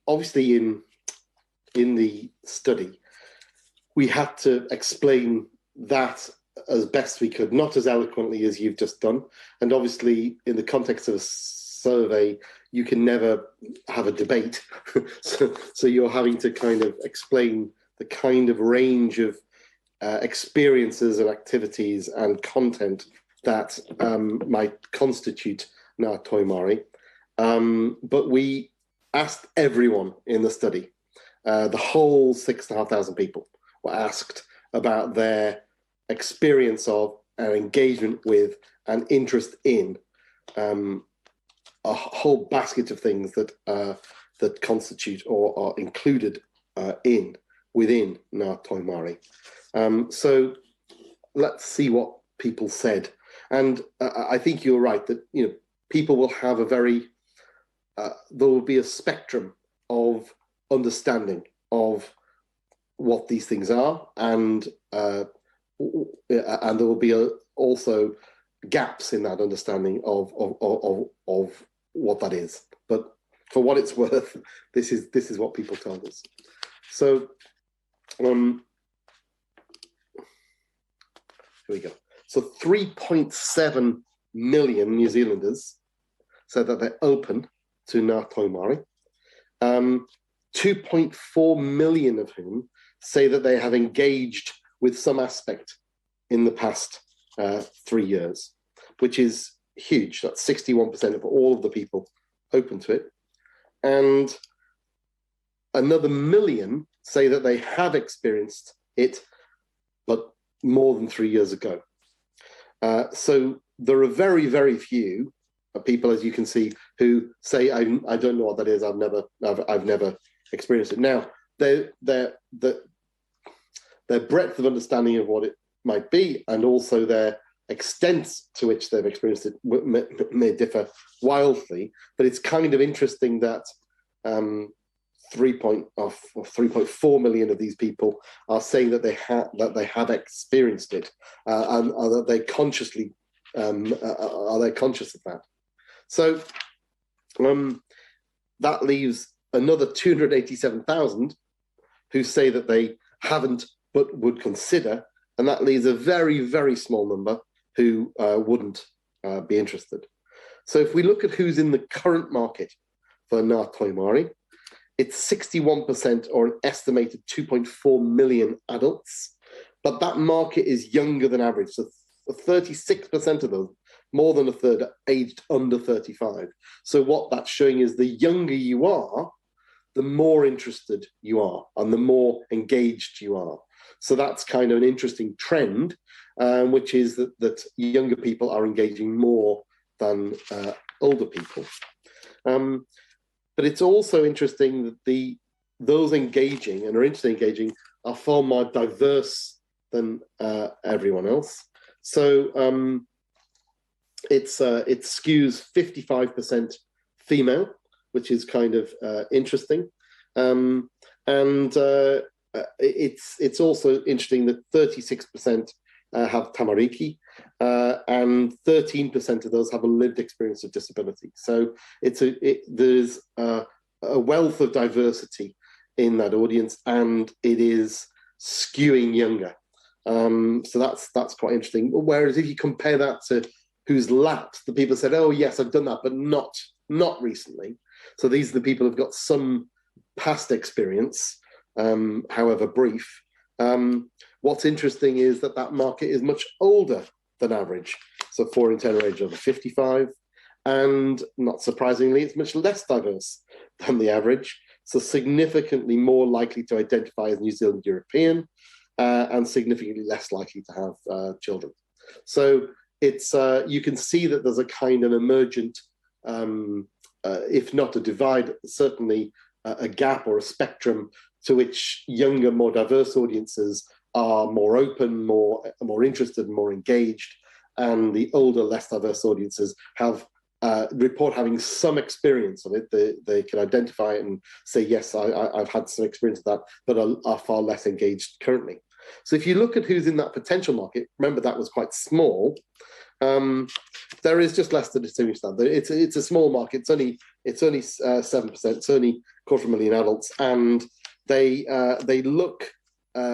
Obviously, in the study, we had to explain that as best we could, not as eloquently as you've just done. And obviously, in the context of a survey, you can never have a debate. so you're having to kind of explain the kind of range of experiences and activities and content that might constitute Ngā Toi Māori. But we asked everyone in the study, the whole 6,500 people were asked about their experience of and engagement with and interest in a whole basket of things that that constitute or are included within Ngā Toi Māori. So let's see what people said. And I think you're right that, you know, people will have a very, there will be a spectrum of understanding of what these things are, and there will be also gaps in that understanding of what that is. But for what it's worth, this is what people told us. So here we go. So 3.7 million New Zealanders said that they're open to Ngā Toi Māori. 2.4 million of whom say that they have engaged with some aspect in the past 3 years, which is huge. That's 61% of all of the people open to it. And another million say that they have experienced it, but more than 3 years ago. So there are very, very few people, as you can see, who say, I don't know what that is, I've never experienced it. Now, their breadth of understanding of what it might be, and also their extent to which they've experienced it may differ wildly, but it's kind of interesting that 3.4 million of these people are saying that they have experienced it, and that they consciously are they conscious of that. So that leaves another 287,000 who say that they haven't but would consider, and that leaves a very, very small number who wouldn't be interested. So if we look at who's in the current market for Ngā Toi Māori, it's 61%, or an estimated 2.4 million adults, but that market is younger than average. So 36% of those, more than a third, are aged under 35. So what that's showing is the younger you are, the more interested you are and the more engaged you are. So that's kind of an interesting trend, which is that younger people are engaging more than older people. But it's also interesting that those engaging and are interested in engaging are far more diverse than everyone else. So it skews 55% female, which is kind of interesting. And it's also interesting that 36% have tamariki, and 13% of those have a lived experience of disability. So there's a wealth of diversity in that audience, and it is skewing younger. So that's quite interesting. Whereas if you compare that to who's lapsed, the people said, "Oh yes, I've done that, but not recently." So these are the people who've got some past experience, however brief. What's interesting is that market is much older than average. So 4 in 10 are aged over 55, and not surprisingly, it's much less diverse than the average. So significantly more likely to identify as New Zealand European, and significantly less likely to have children. So it's you can see that there's a kind of emergent, if not a divide, certainly a gap or a spectrum to which younger, more diverse audiences are more open, more interested, and more engaged, and the older, less diverse audiences have report having some experience of it. They can identify it and say, yes, I've had some experience of that, but are far less engaged currently. So if you look at who's in that potential market, remember that was quite small. There is just less to distinguish that. It's a small market. It's only 7%. It's only 250,000 adults, and they look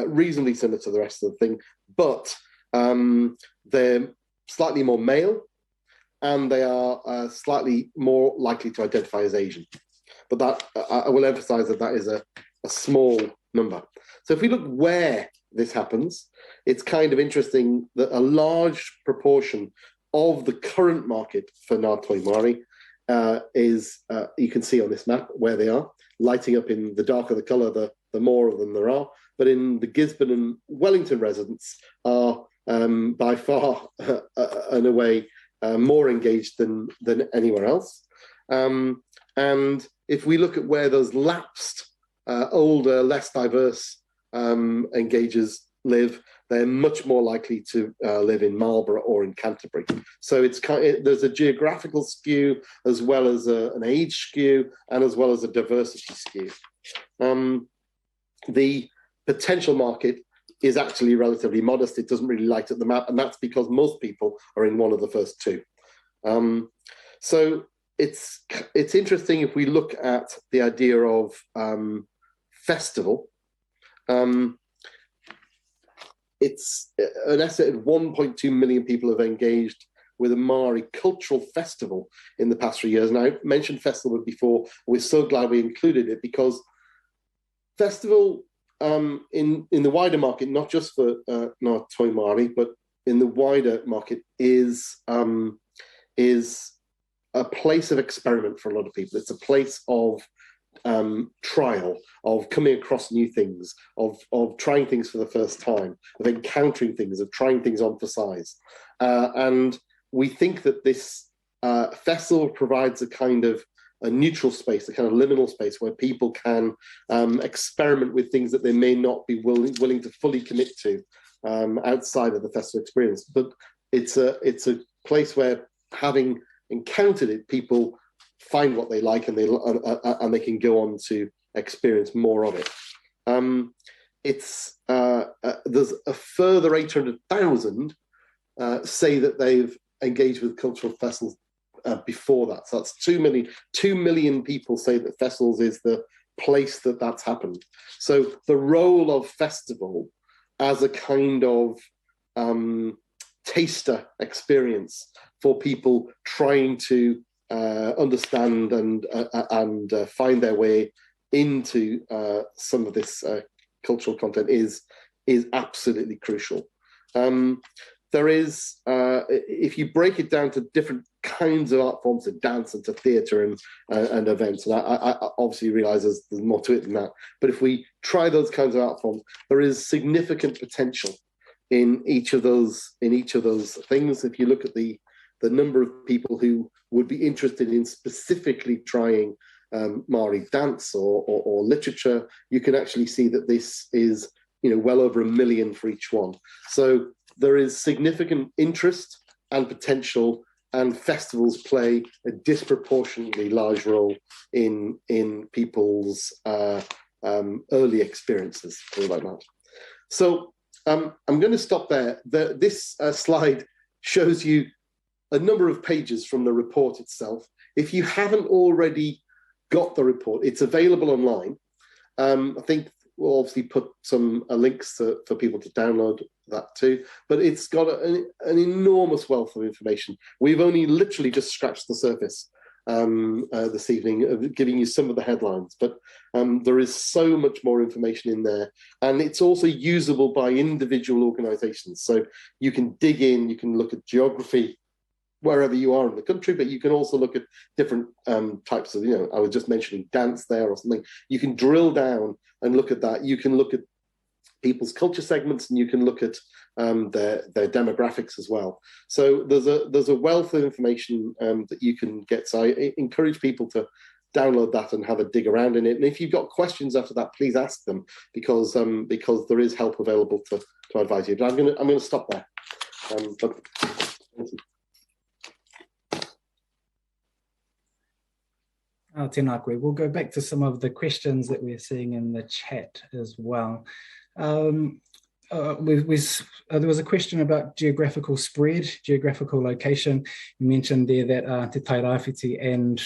reasonably similar to the rest of the thing, but they're slightly more male. and they are slightly more likely to identify as Asian. But that I will emphasize that that is a small number. So if we look where this happens, it's kind of interesting that a large proportion of the current market for Ngā Toi Māori is, you can see on this map where they are, lighting up in the darker the colour, the more of them there are. But in the Gisborne and Wellington residents are by far and away more engaged than anywhere else. And if we look at where those lapsed, older, less diverse engagers live, they're much more likely to live in Marlborough or in Canterbury. So it's there's a geographical skew, as well as an age skew, and as well as a diversity skew. The potential market is actually relatively modest. It doesn't really light up the map, and that's because most people are in one of the first two. So it's interesting if we look at the idea of festival. It's an estimated 1.2 million people have engaged with a Māori cultural festival in the past 3 years. And I mentioned festival before. We're so glad we included it, because festival in the wider market, not just for Ngā Toi Māori, but in the wider market, is a place of experiment for a lot of people. It's a place of trial, of coming across new things, of trying things for the first time, of encountering things, of trying things on for size. And we think that this festival provides a kind of a neutral space, a kind of liminal space where people can experiment with things that they may not be willing to fully commit to outside of the festival experience. But it's a place where, having encountered it, people find what they like, and they can go on to experience more of it. There's a further 800,000 say that they've engaged with cultural festivals before that. So that's 2 million people say that festivals is the place that's happened. So the role of festival as a kind of taster experience for people trying to understand and find their way into some of this cultural content is absolutely crucial. There is, if you break it down to different kinds of art forms, to dance and to theatre and events, and I obviously realise there's more to it than that, but if we try those kinds of art forms, there is significant potential in each of those things. If you look at the number of people who would be interested in specifically trying Māori dance or literature, you can actually see that this is, well over 1 million for each one. So there is significant interest and potential, and festivals play a disproportionately large role in people's early experiences, like that. So I'm going to stop there. This slide shows you a number of pages from the report itself. If you haven't already got the report, it's available online. I think we'll obviously put some links for people to download that too, but it's got an enormous wealth of information. We've only literally just scratched the surface this evening, of giving you some of the headlines, but there is so much more information in there, and it's also usable by individual organisations. So you can dig in, you can look at geography wherever you are in the country, but you can also look at different types of, I was just mentioning dance there or something. You can drill down and look at that. You can look at people's culture segments, and you can look at their demographics as well. So there's a wealth of information that you can get. So I encourage people to download that and have a dig around in it. And if you've got questions after that, please ask them, because there is help available to advise you. But I'm going to stop there. Thank you. Tēnā koe. We'll go back to some of the questions that we're seeing in the chat as well. There was a question about geographical spread, geographical location. You mentioned there that Te Tairawhiti and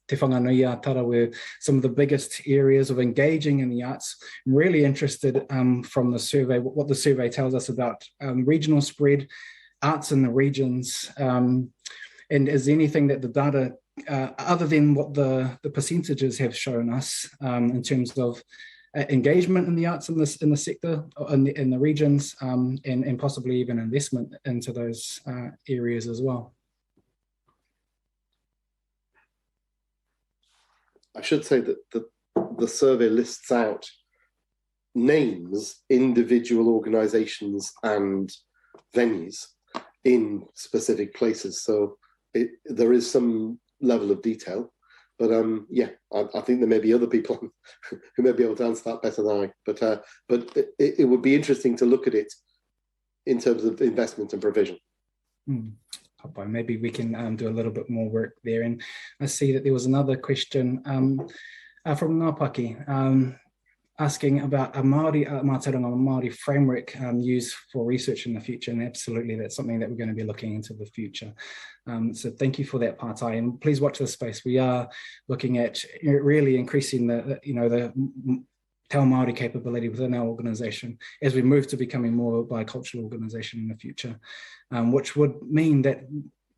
Te Whanganui Tara were some of the biggest areas of engaging in the arts. I'm really interested from the survey, what the survey tells us about regional spread, arts in the regions. And is there anything that the data, other than what the percentages have shown us in terms of engagement in the arts in the sector, in the regions, and possibly even investment into those areas as well? I should say that the survey lists out names, individual organisations and venues in specific places. So there is some level of detail. But yeah, I think there may be other people who may be able to answer that better than I. But it would be interesting to look at it in terms of investment and provision. Maybe we can do a little bit more work there. And I see that there was another question from Ngāpaki asking about a Mātauranga framework used for research in the future. And absolutely, that's something that we're going to be looking into the future. So thank you for that, Pātai. And please watch this space. We are looking at really increasing the Te Ao Māori capability within our organisation as we move to becoming more of a bicultural organisation in the future, which would mean that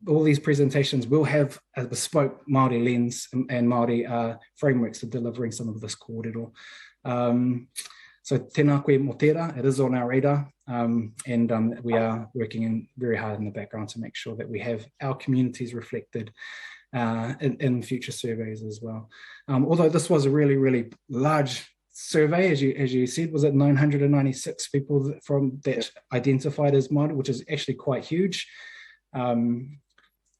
all these presentations will have a bespoke Māori lens and Māori frameworks for delivering some of this kōrero. So tēnā koe mō tērā, it is on our radar, and we are working very hard in the background to make sure that we have our communities reflected in future surveys as well. Although this was a really, really large survey, as you said, was it 996 people that identified as Māori, which is actually quite huge.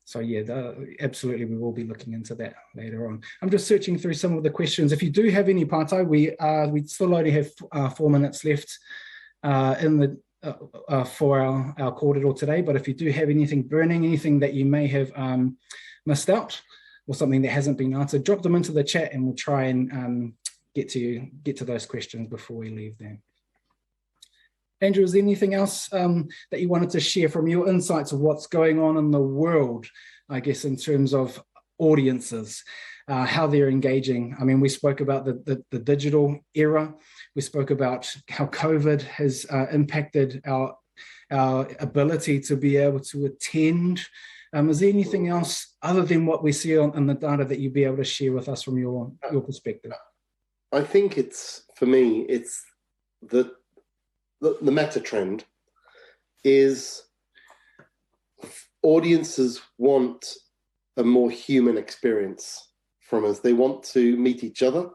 So yeah, absolutely, we will be looking into that later on. I'm just searching through some of the questions. If you do have any, Pātai, we still only have 4 minutes left for our kōrero today. But if you do have anything burning, anything that you may have missed out, or something that hasn't been answered, drop them into the chat, and we'll try and get to those questions before we leave there. Andrew, is there anything else that you wanted to share from your insights of what's going on in the world, I guess, in terms of audiences, how they're engaging? I mean, we spoke about the digital era. We spoke about how COVID has impacted our ability to be able to attend. Is there anything else other than what we see in the data that you'd be able to share with us from your perspective? I think for me, it's the meta trend is audiences want a more human experience from us. They want to meet each other.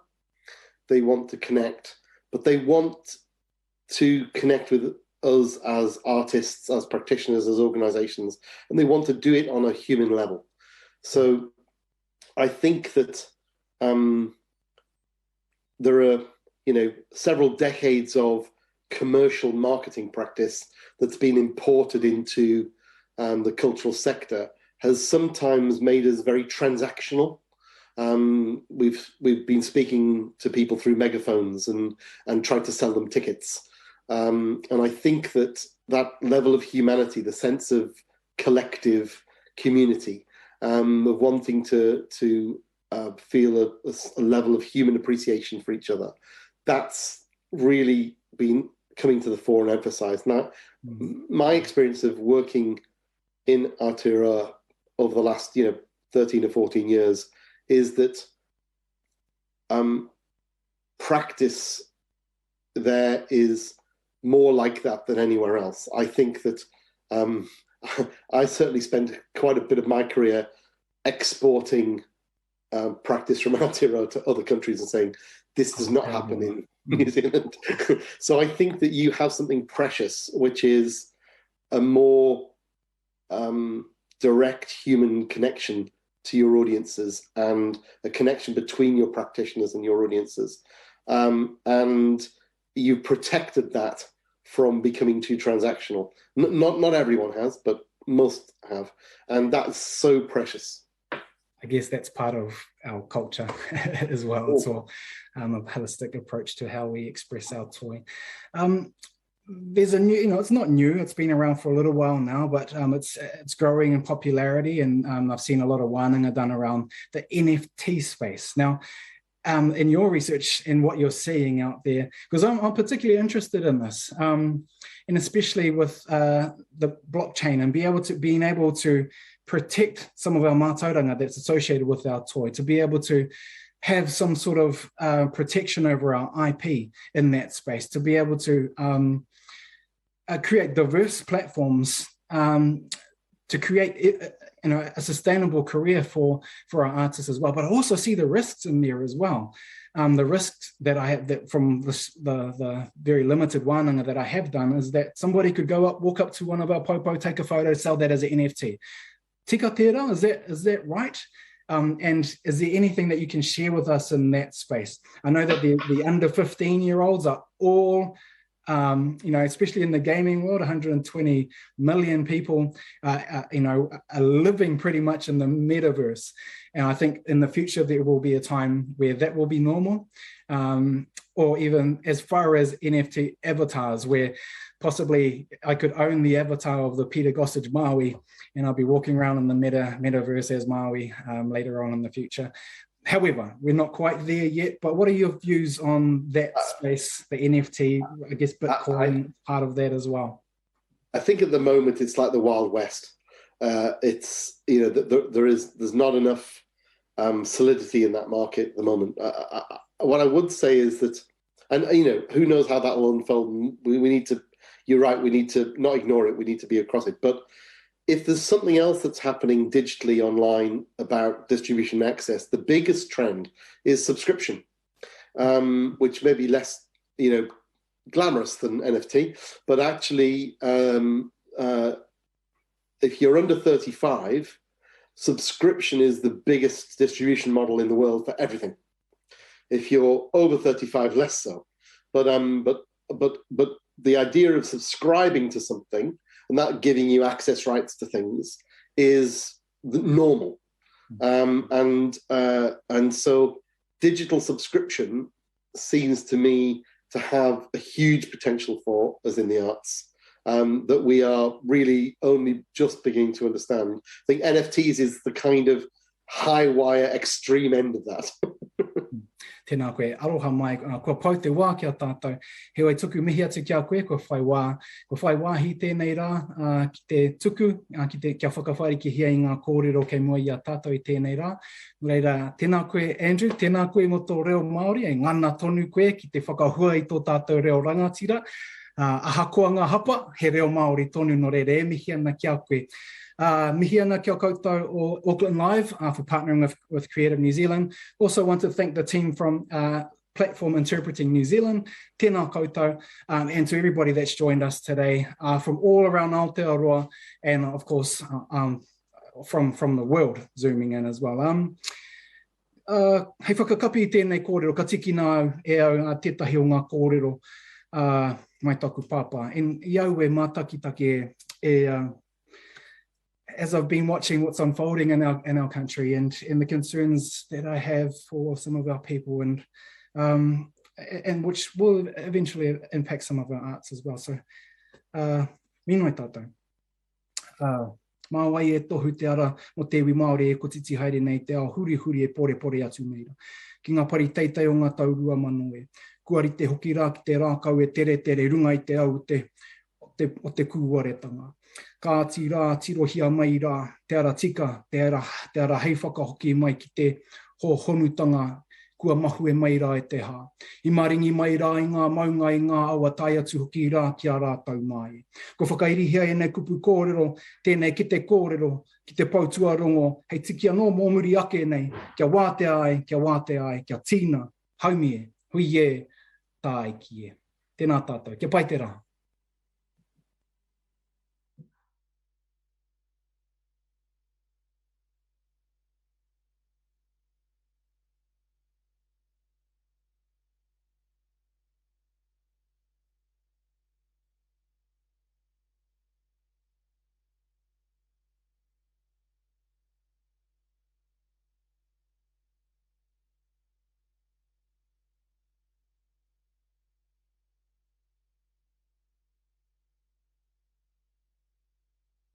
They want to connect, but they want to connect with us as artists, as practitioners, as organizations, and they want to do it on a human level. So I think that there are, several decades of commercial marketing practice that's been imported into the cultural sector has sometimes made us very transactional. We've been speaking to people through megaphones and tried to sell them tickets. And I think that level of humanity, the sense of collective community, of wanting to feel a level of human appreciation for each other, that's really been coming to the fore and emphasised. Now, my experience of working in Aotearoa over the last 13 or 14 years is that practice there is more like that than anywhere else. I think that I certainly spent quite a bit of my career exporting practice from Aotearoa to other countries and saying, this does not happen in New Zealand. So I think that you have something precious, which is a more direct human connection to your audiences and a connection between your practitioners and your audiences. And you protected that from becoming too transactional. Not everyone has, but most have. And that's so precious. I guess that's part of our culture as well. It's all a holistic approach to how we express our toi. There's a new, it's not new, it's been around for a little while now, but it's growing in popularity, and I've seen a lot of wānanga done around the NFT space. Now, in your research and what you're seeing out there, because I'm particularly interested in this, and especially with the blockchain and being able to protect some of our mātauranga that's associated with our toi, to be able to have some sort of protection over our IP in that space, to be able to create diverse platforms to create a sustainable career for our artists as well. But I also see the risks in there as well. The risks that I have from the very limited wānanga that I have done is that somebody could walk up to one of our popo, take a photo, sell that as an NFT. Tika tērā, is that right? And is there anything that you can share with us in that space? I know that the under 15-year-olds are all, especially in the gaming world, 120 million people, are living pretty much in the metaverse. And I think in the future, there will be a time where that will be normal, or even as far as NFT avatars, where possibly I could own the avatar of the Peter Gossage Maui, and I'll be walking around in the metaverse as Maui later on in the future. However, we're not quite there yet, but what are your views on that space, the NFT, I guess Bitcoin, part of that as well? I think at the moment it's like the Wild West. It's, there's not enough solidity in that market at the moment. What I would say is that, and who knows how that will unfold. We need to, you're right, we need to not ignore it, we need to be across it. But if there's something else that's happening digitally online about distribution access, the biggest trend is subscription, which may be less, glamorous than NFT, but actually, if you're under 35, subscription is the biggest distribution model in the world for everything. If you're over 35, less so. But the idea of subscribing to something and that giving you access rights to things is normal. And so digital subscription seems to me to have a huge potential for us in the arts, that we are really only just beginning to understand. I think NFTs is the kind of high wire extreme end of that. Tēnā koe, aroha mai, kua pau te wā kia tātou. He wai tuku mihi atu kia koe, kua whai wāhi tēnei rā, ki te tuku, kia whakawhari ki hia I ngā kōrero kei mua I a tātou I tēnei rā. Reira, tēnā koe Andrew, tēnā koe mo tō reo Māori, e ngana tonu koe ki te whakahua I tō tātou reo rangatira. Aha koa ngā hapa, he reo Māori tonu no reire, e mihi ana kia koe. Mihi ana kia koutou o Auckland Live for partnering with Creative New Zealand. Also want to thank the team from Platform Interpreting New Zealand, tēnā koutou, and to everybody that's joined us today from all around Aotearoa, and of course from the world zooming in as well. Hei whakakapi tēnei kōrero, ka tiki nā e au tētahi o ngā kōrero mai taku pāpā. And iau e mātakitake as I've been watching what's unfolding in our country and the concerns that I have for some of our people and which will eventually impact some of our arts as well. So, minoi tātou. Mā wai e tohu te ara mo te iwi Māori e ko titi haere nei te ao huri e pore atu nei. Ki ngā pari teitei o ngā taurua mano e. Kuari te hoki rā ki te rākau e tere runga I te au o te kūwaretanga. Ka ati rā, tirohia mai rā, te ara tika, te ara hei whakahoki mai ki te honutanga, kua mahu e mai rā e te hā. I maringi mai rā I ngā maunga I ngā awa tai atu hoki rā ki a rātau mai. Ko whakairihia e nei kupu kōrero, tēnei ki te kōrero, ki te pautua rongo, hei tiki anō mōmuri ake nei, kia wāte ai, kia tīna, haumie, hui e, tā ki e. Tēnā tātou, kia pai te rā.